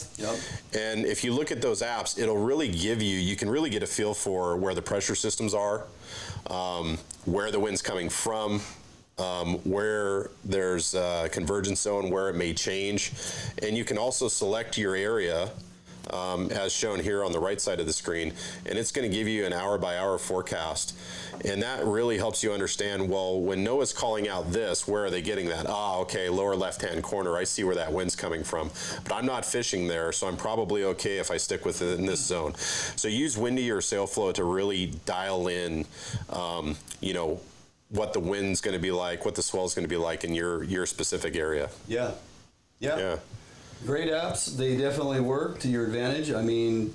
And if you look at those apps, it'll really give you can really get a feel for where the pressure systems are, where the wind's coming from, where there's a convergence zone, where it may change. And you can also select your area, as shown here on the right side of the screen, and it's going to give you an hour-by-hour forecast. And that really helps you understand, well, when NOAA's calling out this, where are they getting that? Okay, lower left-hand corner, I see where that wind's coming from. But I'm not fishing there, so I'm probably okay if I stick within this zone. So use Windy or Sailflow to really dial in, what the wind's going to be like, what the swell's going to be like in your specific area. Yeah. Great apps. They definitely work to your advantage. I mean,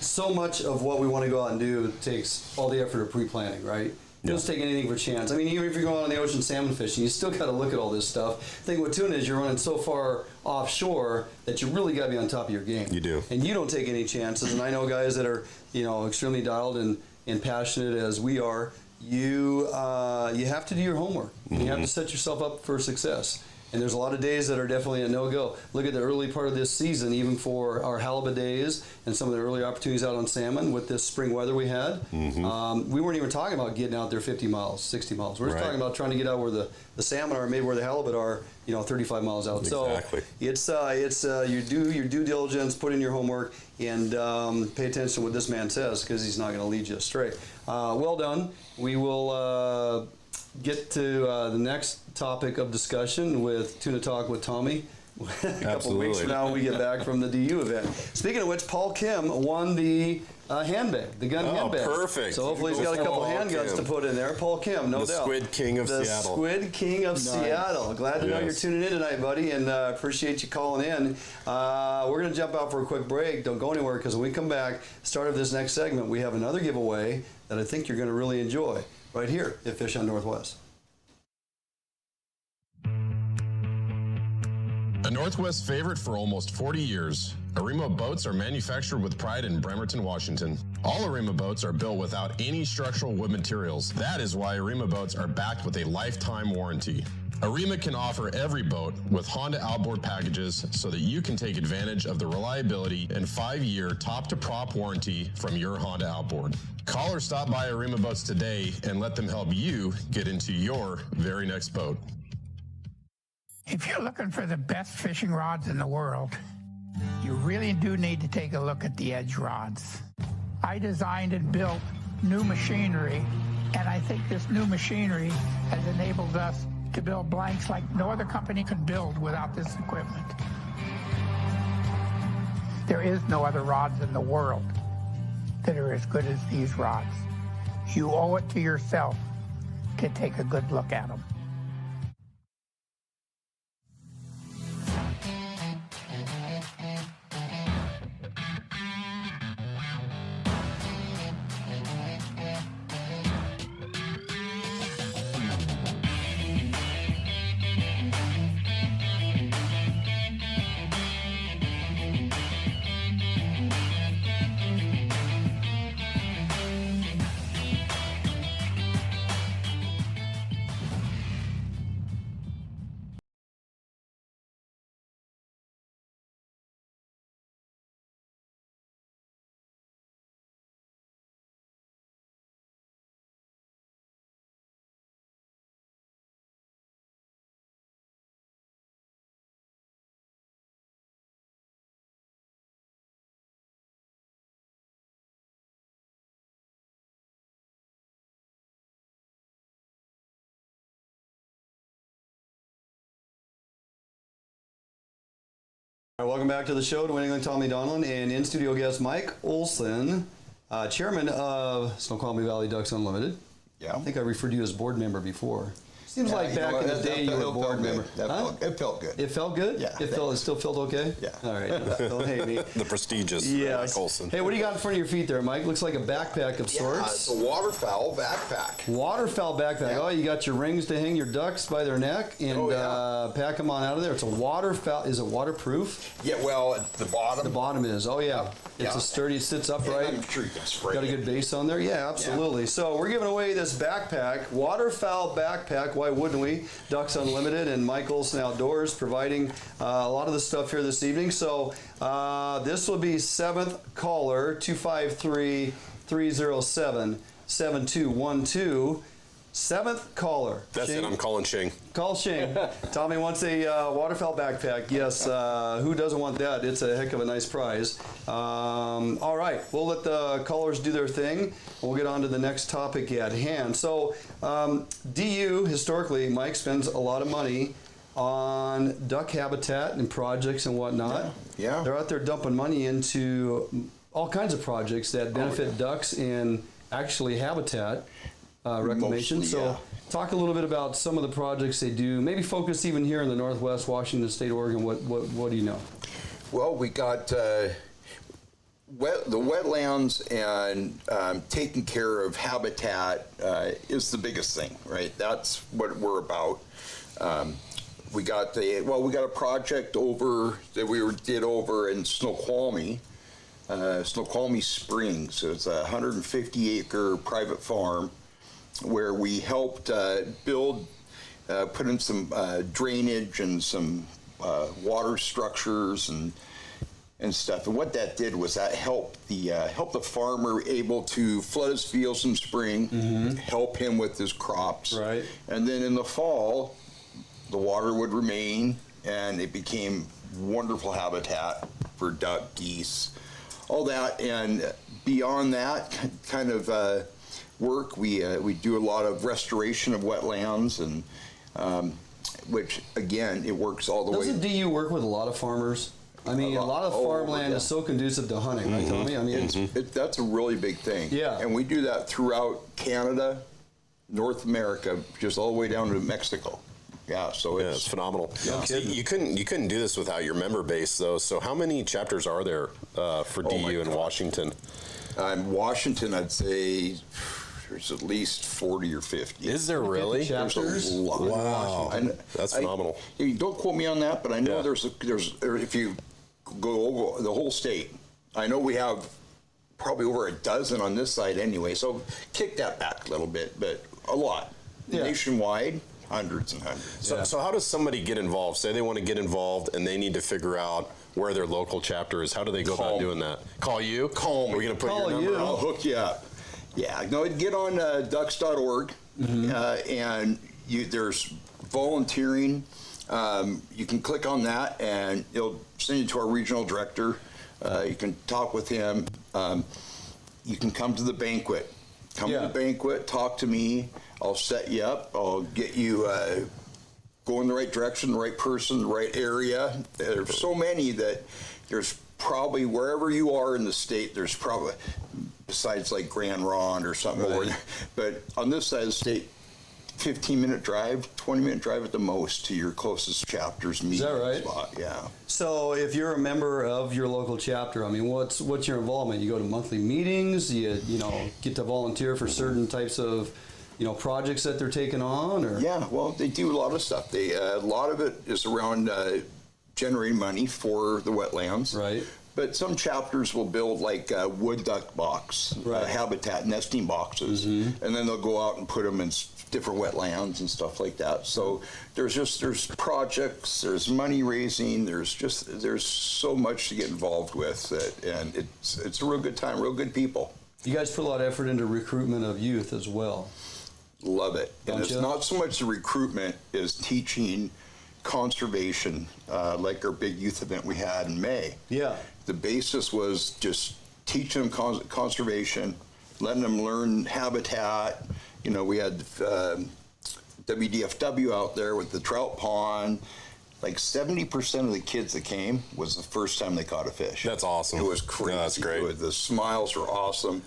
so much of what we want to go out and do takes all the effort of pre-planning, right? You don't take anything for chance. I mean, even if you're going out on the ocean salmon fishing, you still got to look at all this stuff. The thing with tuna is you're running so far offshore that you really got to be on top of your game. You do. And you don't take any chances. And I know guys that are, extremely dialed, and and passionate as we are, you have to do your homework. You have to set yourself up for success. And there's a lot of days that are definitely a no-go. Look at the early part of this season, even for our halibut days and some of the early opportunities out on salmon with this spring weather we had. We weren't even talking about getting out there 50 miles, 60 miles. We're just talking about trying to get out where the salmon are, maybe where the halibut are, 35 miles out. Exactly. So it's you do your due diligence, put in your homework, and pay attention to what this man says, because he's not going to lead you astray. Well done. We will get to the next topic of discussion with TUNA Talk with Tommy. A couple of weeks from now, we get back from the DU event. Speaking of which, Paul Kim won the handbag, the gun handbag. Perfect. So hopefully he's got a couple handguns to put in there. Paul Kim, no doubt. The Squid King of Seattle. The Squid King of Seattle. Glad to know you're tuning in tonight, buddy, and appreciate you calling in. We're going to jump out for a quick break. Don't go anywhere, because when we come back, start of this next segment, we have another giveaway that I think you're going to really enjoy right here at Fish on Northwest. A Northwest favorite for almost 40 years, Arima boats are manufactured with pride in Bremerton, Washington. All Arima boats are built without any structural wood materials. That is why Arima boats are backed with a lifetime warranty. Arima can offer every boat with Honda outboard packages so that you can take advantage of the reliability and 5-year top-to-prop warranty from your Honda outboard. Call or stop by Arima Boats today and let them help you get into your very next boat. If you're looking for the best fishing rods in the world, you really do need to take a look at the Edge rods. I designed and built new machinery, and I think this new machinery has enabled us to build blanks like no other company could build without this equipment. There is no other rods in the world that are as good as these rods. You owe it to yourself to take a good look at them. All right, welcome back to the show. New England Tommy Donlin and in-studio guest Mike Olson, chairman of Snoqualmie Valley Ducks Unlimited. Yeah. I think I referred to you as board member before. Seems like back in the day you were a board member. It felt good. It felt good? Yeah. It still felt okay? Yeah. All right. Don't hate me. The prestigious Mike Olson. Hey, what do you got in front of your feet there, Mike? Looks like a backpack of sorts. Yeah, it's a Waterfowl Backpack. Waterfowl Backpack. Yeah. Oh, you got your rings to hang your ducks by their neck and pack them on out of there. It's a waterfowl. Is it waterproof? Yeah, well, at the bottom. The bottom is. Oh, yeah. It's a sturdy, it sits upright. And I'm sure you can spray Got a good base on there? Yeah, absolutely. Yeah. So we're giving away this backpack, Waterfowl Backpack. Why wouldn't we? Ducks Unlimited and Mike Olson Outdoors providing a lot of the stuff here this evening. So this will be 7th caller, 253-307-7212. 7th caller. That's Shing. it. I'm calling Shing. Call Shing. Tommy wants a Waterfowl Backpack. Yes, who doesn't want that? It's a heck of a nice prize. All right, we'll let the callers do their thing. We'll get on to the next topic at hand. So DU, historically, Mike spends a lot of money on duck habitat and projects and whatnot. Yeah. They're out there dumping money into all kinds of projects that benefit ducks and actually habitat. Reclamation. Mostly, so talk a little bit about some of the projects they do, maybe focus even here in the Northwest, Washington State, Oregon. What do you know? Well, we got the wetlands and taking care of habitat is the biggest thing, right? That's what we're about. We got a project over that we did over in Snoqualmie. Snoqualmie Springs. It's a 150-acre private farm where we helped build, put in some drainage and some water structures and stuff. And what that did was that helped the farmer able to flood his fields in spring, help him with his crops. Right. And then in the fall, the water would remain, and it became wonderful habitat for duck, geese, all that. And beyond that kind of work, we do a lot of restoration of wetlands, and which again, it works all the way. Doesn't DU work with a lot of farmers? I mean, a lot of farmland is so conducive to hunting, right, Tommy? I mean, that's a really big thing. Yeah. And we do that throughout Canada, North America, just all the way down to Mexico. Yeah, so it's phenomenal. No kidding. You couldn't do this without your member base, though. So how many chapters are there for DU in Washington? In Washington, I'd say there's at least 40 or 50. Is there really? There's a lot. Wow, that's phenomenal. Don't quote me on that, but I know there's if you go over the whole state, I know we have probably over a dozen on this side anyway. So kick that back a little bit, but a lot. Nationwide. Hundreds and hundreds. So how does somebody get involved? Say they want to get involved and they need to figure out where their local chapter is. How do they go about doing that? Call you? Call me. We're going to put your number. I'll hook you up. Yeah. No, get on ducks.org, and there's volunteering. You can click on that, and it'll send you to our regional director. You can talk with him. You can come to the banquet. Come to the banquet, talk to me. I'll set you up. I'll get you go in the right direction, the right person, the right area. There's so many that there's probably, wherever you are in the state, there's probably, besides like Grand Ronde or something, but on this side of the state, 15-minute drive, 20-minute drive at the most to your closest chapter's meeting spot. Yeah. So if you're a member of your local chapter, I mean, what's your involvement? You go to monthly meetings. You get to volunteer for certain types of projects that they're taking on, or well, they do a lot of stuff. They a lot of it is around generating money for the wetlands, right? But some chapters will build like wood duck box habitat nesting boxes, and then they'll go out and put them in different wetlands and stuff like that. So there's projects, there's money raising, there's so much to get involved with, and it's a real good time, real good people. You guys put a lot of effort into recruitment of youth as well. Love it. And it's not so much the recruitment as teaching conservation, like our big youth event we had in May. Yeah. The basis was just teaching them conservation, letting them learn habitat. We had WDFW out there with the trout pond. Like 70% of the kids that came was the first time they caught a fish. That's awesome. It was crazy. No, that's great. The smiles were awesome.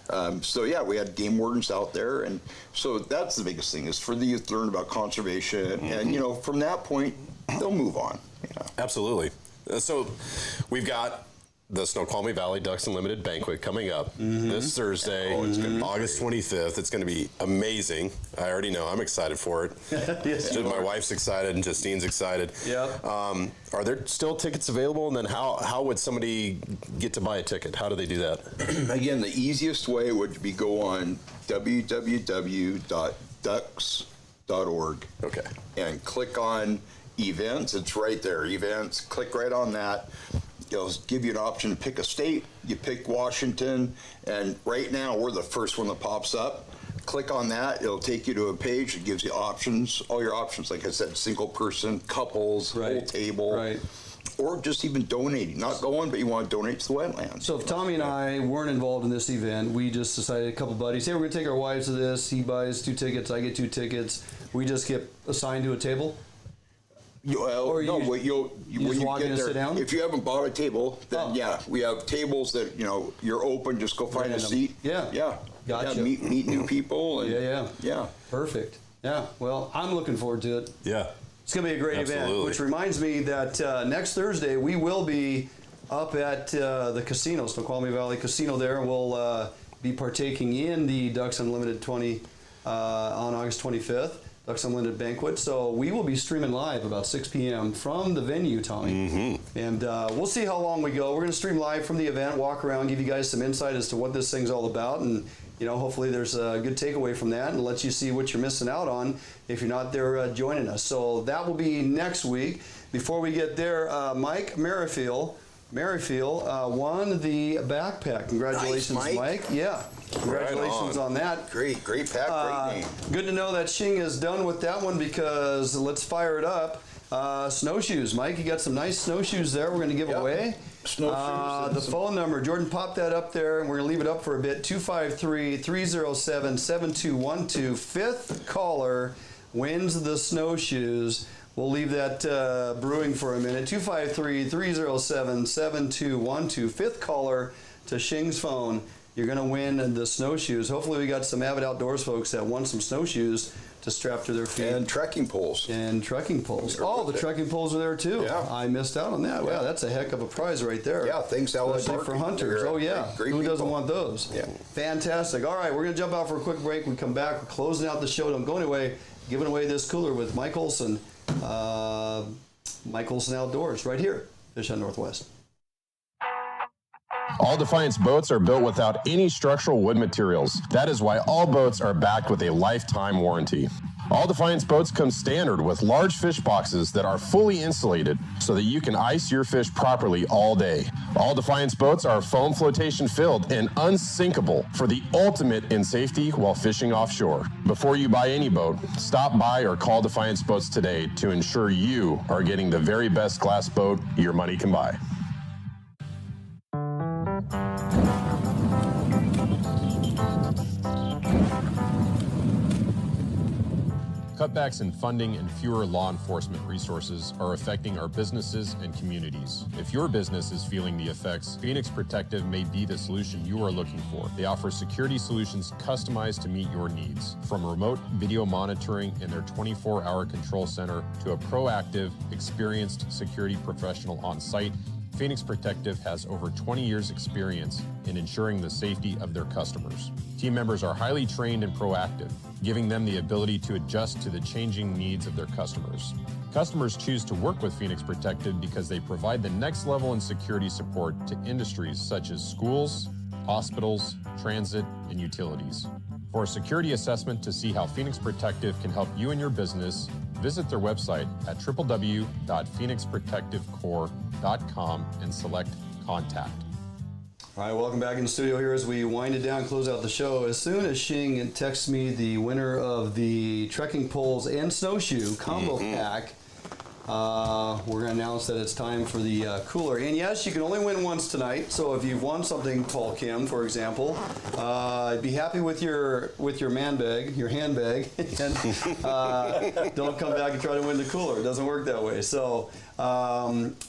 We had game wardens out there, and so that's the biggest thing is for the youth to learn about conservation, and from that point they'll move on. Absolutely. So we've got the Snoqualmie Valley Ducks Unlimited Banquet coming up this Thursday, August 25th. It's going to be amazing. I already know. I'm excited for it. Yes, my wife's excited and Justine's excited. Yeah. Are there still tickets available? And then how would somebody get to buy a ticket? How do they do that? Again, the easiest way would be go on www.ducks.org. Okay. And click on events. It's right there. Events. Click right on that. It'll give you an option to pick a state. You pick Washington, and right now we're the first one that pops up. Click on that. It'll take you to a page. It gives you options, all your options. Like I said, single person, couples, whole table, or just even donating. Not going, but you want to donate to the wetlands. So if Tommy and I weren't involved in this event, we just decided, a couple buddies, hey, we're going to take our wives to this. He buys 2 tickets, I get 2 tickets. We just get assigned to a table? When you walk in and sit down? If you haven't bought a table, then we have tables that you're open. Just go find a seat. Gotcha. Meet new people. And, Perfect. Yeah. Well, I'm looking forward to it. Yeah. It's going to be a great event. Which reminds me that next Thursday we will be up at the casino, Snoqualmie Valley Casino. There, we'll be partaking in the Ducks Unlimited 20 on August 25th. Ducks Unlimited Banquet. So we will be streaming live about 6 p.m. from the venue, Tommy. And we'll see how long we go. We're going to stream live from the event, walk around, give you guys some insight as to what this thing's all about. And, you know, hopefully there's a good takeaway from that and let you see what you're missing out on if you're not there joining us. So that will be next week. Before we get there, Mike Merrifield won the backpack. Congratulations, nice, Mike. Yeah, congratulations on that. Great pack, great name. Good to know that Shing is done with that one because let's fire it up. Snowshoes, Mike, you got some nice snowshoes there we're going to give away. The phone number, Jordan, pop that up there, and we're going to leave it up for a bit. 253-307-7212. Fifth caller wins the snowshoes. We'll leave that brewing for a minute. 253-307-7212. Fifth caller to Shing's phone. You're going to win the snowshoes. Hopefully we got some avid outdoors folks that won some snowshoes to strap to their feet. And trekking poles. Oh, the trekking poles are there too. Yeah. I missed out on that. Yeah. Wow, that's a heck of a prize right there. Yeah, things out for hunters. Oh yeah. Great Who doesn't people. want those? Yeah. Fantastic. All right, we're going to jump out for a quick break. We come back. We're closing out the show. Don't go anyway. Giving away this cooler with Mike Olson. Mike Olson Outdoors right here, Fish on Northwest. All Defiance boats are built without any structural wood materials. That is why all boats are backed with a lifetime warranty. All Defiance boats come standard with large fish boxes that are fully insulated so that you can ice your fish properly all day. All Defiance boats are foam flotation filled and unsinkable for the ultimate in safety while fishing offshore. Before you buy any boat, stop by or call Defiance Boats today to ensure you are getting the very best glass boat your money can buy. Cutbacks in funding and fewer law enforcement resources are affecting our businesses and communities. If your business is feeling the effects, Phoenix Protective may be the solution you are looking for. They offer security solutions customized to meet your needs, from remote video monitoring in their 24-hour control center to a proactive, experienced security professional on site. Phoenix Protective has over 20 years experience in ensuring the safety of their customers. Team members are highly trained and proactive, giving them the ability to adjust to the changing needs of their customers. Customers choose to work with Phoenix Protective because they provide the next level in security support to industries such as schools, hospitals, transit, and utilities. For a security assessment to see how Phoenix Protective can help you and your business, visit their website at www.phoenixprotectivecorps.com and select Contact. All right, welcome back in the studio here as we wind it down, close out the show. As soon as Shing texts me the winner of the trekking poles and snowshoe combo pack, we're going to announce that it's time for the cooler. And yes, you can only win once tonight. So if you've won something, Paul Kim, for example, be happy with your man bag, your handbag, and don't come back and try to win the cooler. It doesn't work that way. So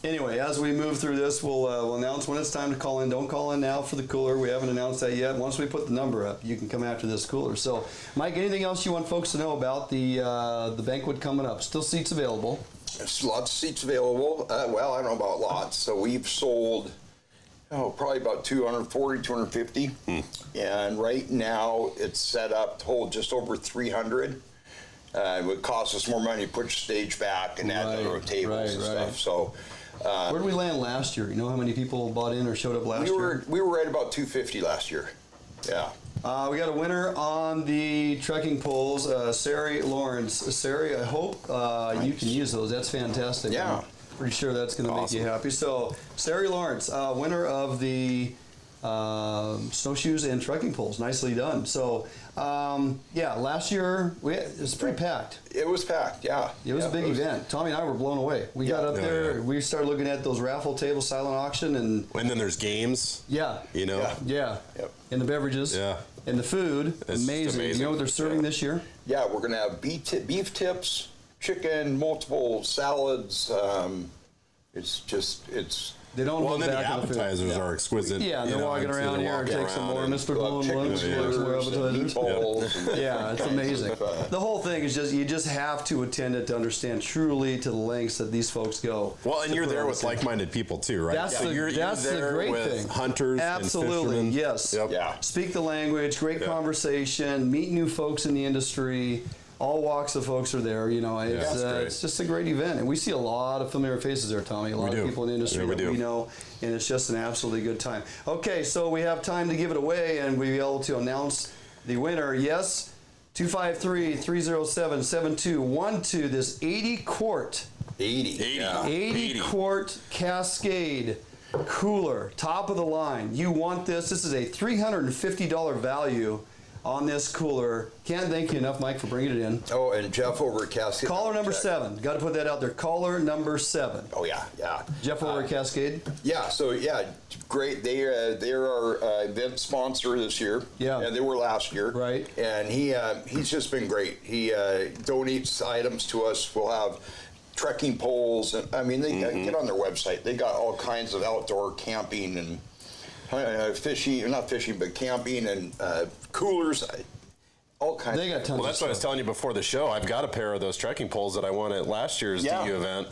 anyway, as we move through this, we'll announce when it's time to call in. Don't call in now for the cooler. We haven't announced that yet. Once we put the number up, you can come after this cooler. So, Mike, anything else you want folks to know about the banquet coming up? Still seats available. There's lots of seats available. Well, I don't know about lots. So we've sold, probably about 240, 250. And right now it's set up to hold just over 300. It would cost us more money to push the stage back and add other tables and stuff. So, where did we land last year? You know how many people bought in or showed up last year? We were right about 250 last year. Yeah. We got a winner on the trekking poles, Sari Lawrence. Sari, I hope you can use those. That's fantastic. Yeah. I'm pretty sure that's going to make you happy. So, Sari Lawrence, winner of the snowshoes and trekking poles. Nicely done. So, last year it was pretty packed. It was packed, yeah. It was a big event. Tommy and I were blown away. We got up there. We started looking at those raffle tables, silent auction, and then there's games. Yeah. You know. Yeah. Yep. And the beverages. Yeah. And the food. Amazing. You know what they're serving this year? Yeah, we're going to have beef tips, chicken, multiple salads. They don't hold back. The appetizers are exquisite. Yeah, and they're walking around here and take some more Mr. Blown Lunch, more appetizers. Yeah, it's amazing. The whole thing is you just have to attend it to understand truly to the lengths that these folks go. Well, and you're there with like-minded people too, right? That's the great thing. Hunters, absolutely, and yes. Yep. Yeah. Speak the language, great conversation, meet new folks in the industry. all walks of folks are there. You know, it's just a great event, and we see a lot of familiar faces there, Tommy. A lot of people in the industry that we know, and it's just an absolutely good time. Okay, so we have time to give it away, and we'll be able to announce the winner. Yes, 253-307-7212. This 80-quart. 80-quart Cascade cooler, top of the line. You want this. This is a $350 value on this cooler. Can't thank you enough, Mike, for bringing it in. Oh, and Jeff over at Cascade. Caller number 7. Got to put that out there. Caller number 7. Oh, yeah. Jeff over at Cascade? Yeah, so, great. They're our event sponsor this year. Yeah. And they were last year. Right. And he's just been great. He donates items to us. We'll have trekking poles. And I mean, they get on their website. They got all kinds of outdoor camping and fishing, not fishing, but camping and coolers, all kinds. They got tons. Well, that's what I was telling you before the show. I've got a pair of those trekking poles that I won at last year's DU event,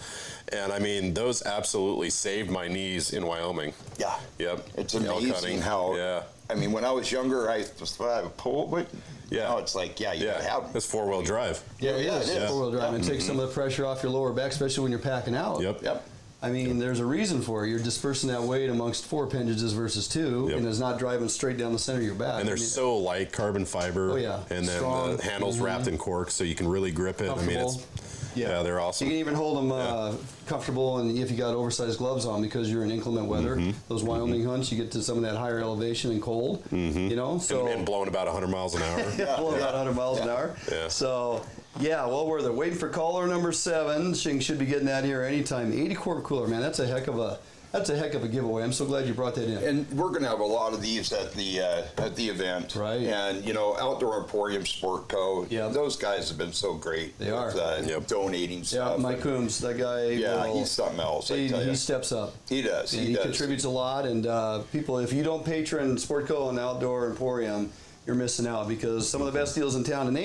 and I mean, those absolutely saved my knees in Wyoming. Yeah. Yep. It's amazing how. Yeah. I mean, when I was younger, I just thought I have a pole, but now it's like, you gotta have them. It's 4-wheel drive. Yeah, it is. 4-wheel drive. And takes some of the pressure off your lower back, especially when you're packing out. Yep. I mean, there's a reason for it. You're dispersing that weight amongst 4 appendages versus 2, and it's not driving straight down the center of your back. And they're so light, carbon fiber. Oh, yeah. And then Strong. the handle's wrapped in cork, so you can really grip it. I mean, it's they're awesome. You can even hold them comfortable, and if you got oversized gloves on because you're in inclement weather, those Wyoming hunts, you get to some of that higher elevation and cold. You know, so and blowing about 100 miles an hour. Blowing about 100 miles an hour. Yeah. So. Yeah, well, we're there waiting for caller number 7. She should be getting that here anytime. 80-quart cooler, man. That's a heck of a giveaway. I'm so glad you brought that in. And we're going to have a lot of these at the event. Right. And Outdoor Emporium Sport Co. Yeah. Those guys have been so great. They are. Donating stuff. Yeah, Mike Coombs, that guy. Yeah, he's something else. He steps up. He does. He contributes a lot. And people, if you don't patron Sport Co. and Outdoor Emporium, you're missing out because some of the best deals in town, and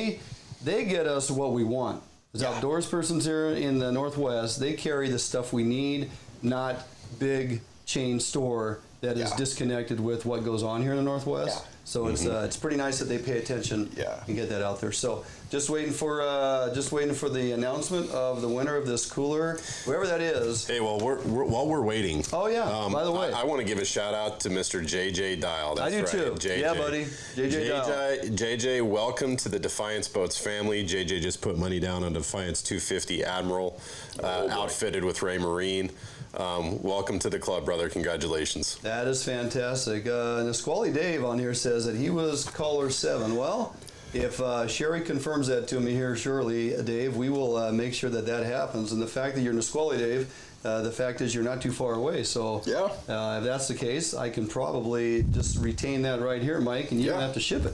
they get us what we want. As outdoors persons here in the Northwest, they carry the stuff we need, not big chain store that is disconnected with what goes on here in the Northwest. So it's pretty nice that they pay attention and get that out there. So just waiting for the announcement of the winner of this cooler, whoever that is. Hey, well, while we're waiting. Oh yeah. By the way, I want to give a shout out to Mr. JJ Dial. That's I do too. JJ. Yeah, buddy. JJ Dial. JJ, welcome to the Defiance Boats family. JJ just put money down on Defiance 250 Admiral, outfitted with Ray Marine. Welcome to the club, brother. Congratulations. That is fantastic. Nisqually Dave on here says that he was caller 7. Well, if Sherry confirms that to me here shortly, Dave, we will make sure that happens. And the fact that you're Nisqually Dave, the fact is you're not too far away. So if that's the case, I can probably just retain that right here, Mike, and you don't have to ship it.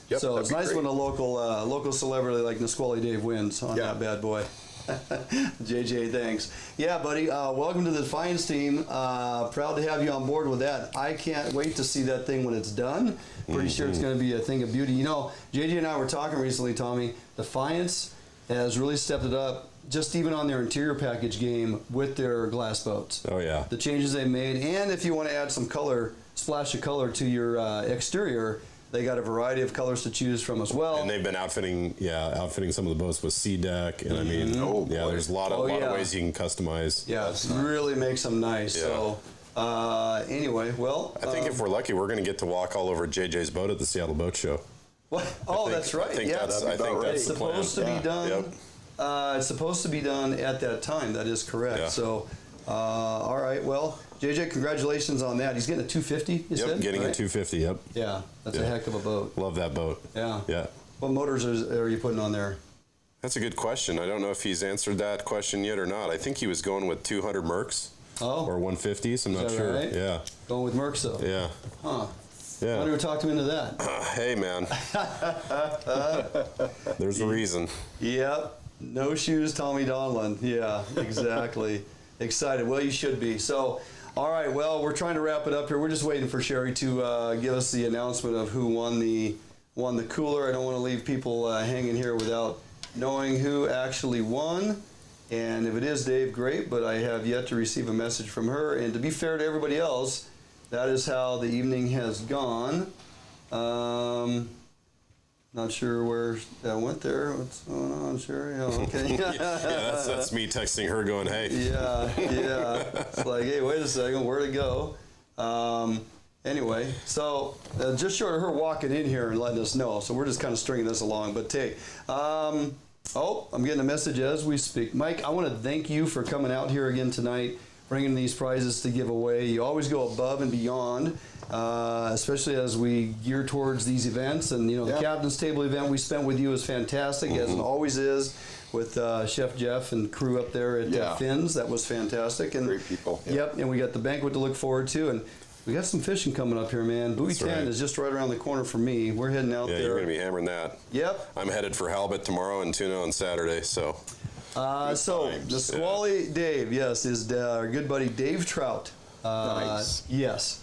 Yep, so it's nice when a local celebrity like Nisqually Dave wins on that bad boy. JJ, thanks. Yeah, buddy, welcome to the Defiance team. Proud to have you on board with that. I can't wait to see that thing when it's done. Pretty sure it's going to be a thing of beauty. You know, JJ and I were talking recently, Tommy. Defiance has really stepped it up, just even on their interior package game with their glass boats. Oh, yeah. The changes they made, and if you want to add some color, splash of color to your exterior, they got a variety of colors to choose from as well. And they've been outfitting some of the boats with sea deck, and I mean, there's a lot of ways you can customize. Yeah, it really makes them nice. Yeah. So, anyway, well, I think if we're lucky, we're going to get to walk all over JJ's boat at the Seattle Boat Show. What? Oh, that's right. I think that's the plan. It's supposed to be done. It's supposed to be done at that time. That is correct. Yeah. So, all right. Well, JJ, congratulations on that. He's getting a 250, you said? Getting a 250, yep. Yeah, that's a heck of a boat. Love that boat. Yeah. Yeah. What motors are you putting on there? That's a good question. I don't know if he's answered that question yet or not. I think he was going with 200 Mercs. Oh. Or 150s, I'm not sure. Right? Yeah. Going with Mercs, though. Yeah. Huh. Yeah. Why don't we talk him into that? Hey, man. There's a reason. Yep. No shoes, Tommy Donlin. Yeah, exactly. Excited. Well, you should be. So, all right. Well, we're trying to wrap it up here. We're just waiting for Sherry to give us the announcement of who won the cooler. I don't want to leave people hanging here without knowing who actually won. And if it is Dave, great. But I have yet to receive a message from her. And to be fair to everybody else, that is how the evening has gone. Not sure where that went there. What's going on, Sherry? Oh, okay. Yeah, that's me texting her going, hey. Yeah. It's like, hey, wait a second, where'd it go? Anyway, so just short of her walking in here and letting us know. So we're just kind of stringing this along. But hey, I'm getting a message as we speak. Mike, I want to thank you for coming out here again tonight, bringing these prizes to give away. You always go above and beyond. Especially as we gear towards these events. And, the Captain's Table event we spent with you was fantastic, as it always is, with Chef Jeff and crew up there at Finn's. That was fantastic. And, great people. Yep, and we got the banquet to look forward to. And we got some fishing coming up here, man. Buoy 10 is just right around the corner for me. We're heading out there. Yeah, you're going to be hammering that. Yep. I'm headed for halibut tomorrow and tuna on Saturday, so... the Squally Dave, yes, is our good buddy Dave Trout. Nice. Yes.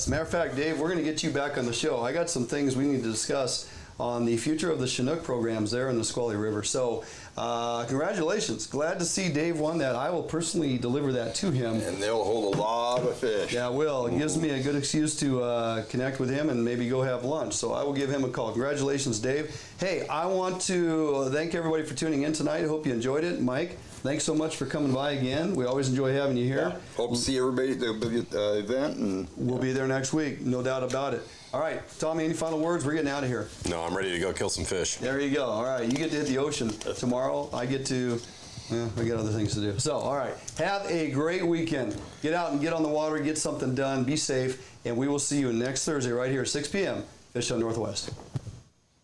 Matter of fact, Dave, we're going to get you back on the show. I got some things we need to discuss on the future of the Chinook programs there in the Squally River. So, congratulations. Glad to see Dave won that. I will personally deliver that to him. And they'll hold a lot of fish. Yeah, I will. It gives me a good excuse to connect with him and maybe go have lunch. So I will give him a call. Congratulations, Dave. Hey, I want to thank everybody for tuning in tonight. I hope you enjoyed it. Mike, thanks so much for coming by again. We always enjoy having you here. Yeah. Hope to see everybody at the event. And we'll be there next week, no doubt about it. All right, Tommy, any final words? We're getting out of here. No, I'm ready to go kill some fish. There you go. All right, you get to hit the ocean tomorrow. I get to, I got other things to do. So, all right, have a great weekend. Get out and get on the water, get something done, be safe, and we will see you next Thursday right here at 6 p.m. Fish on Northwest.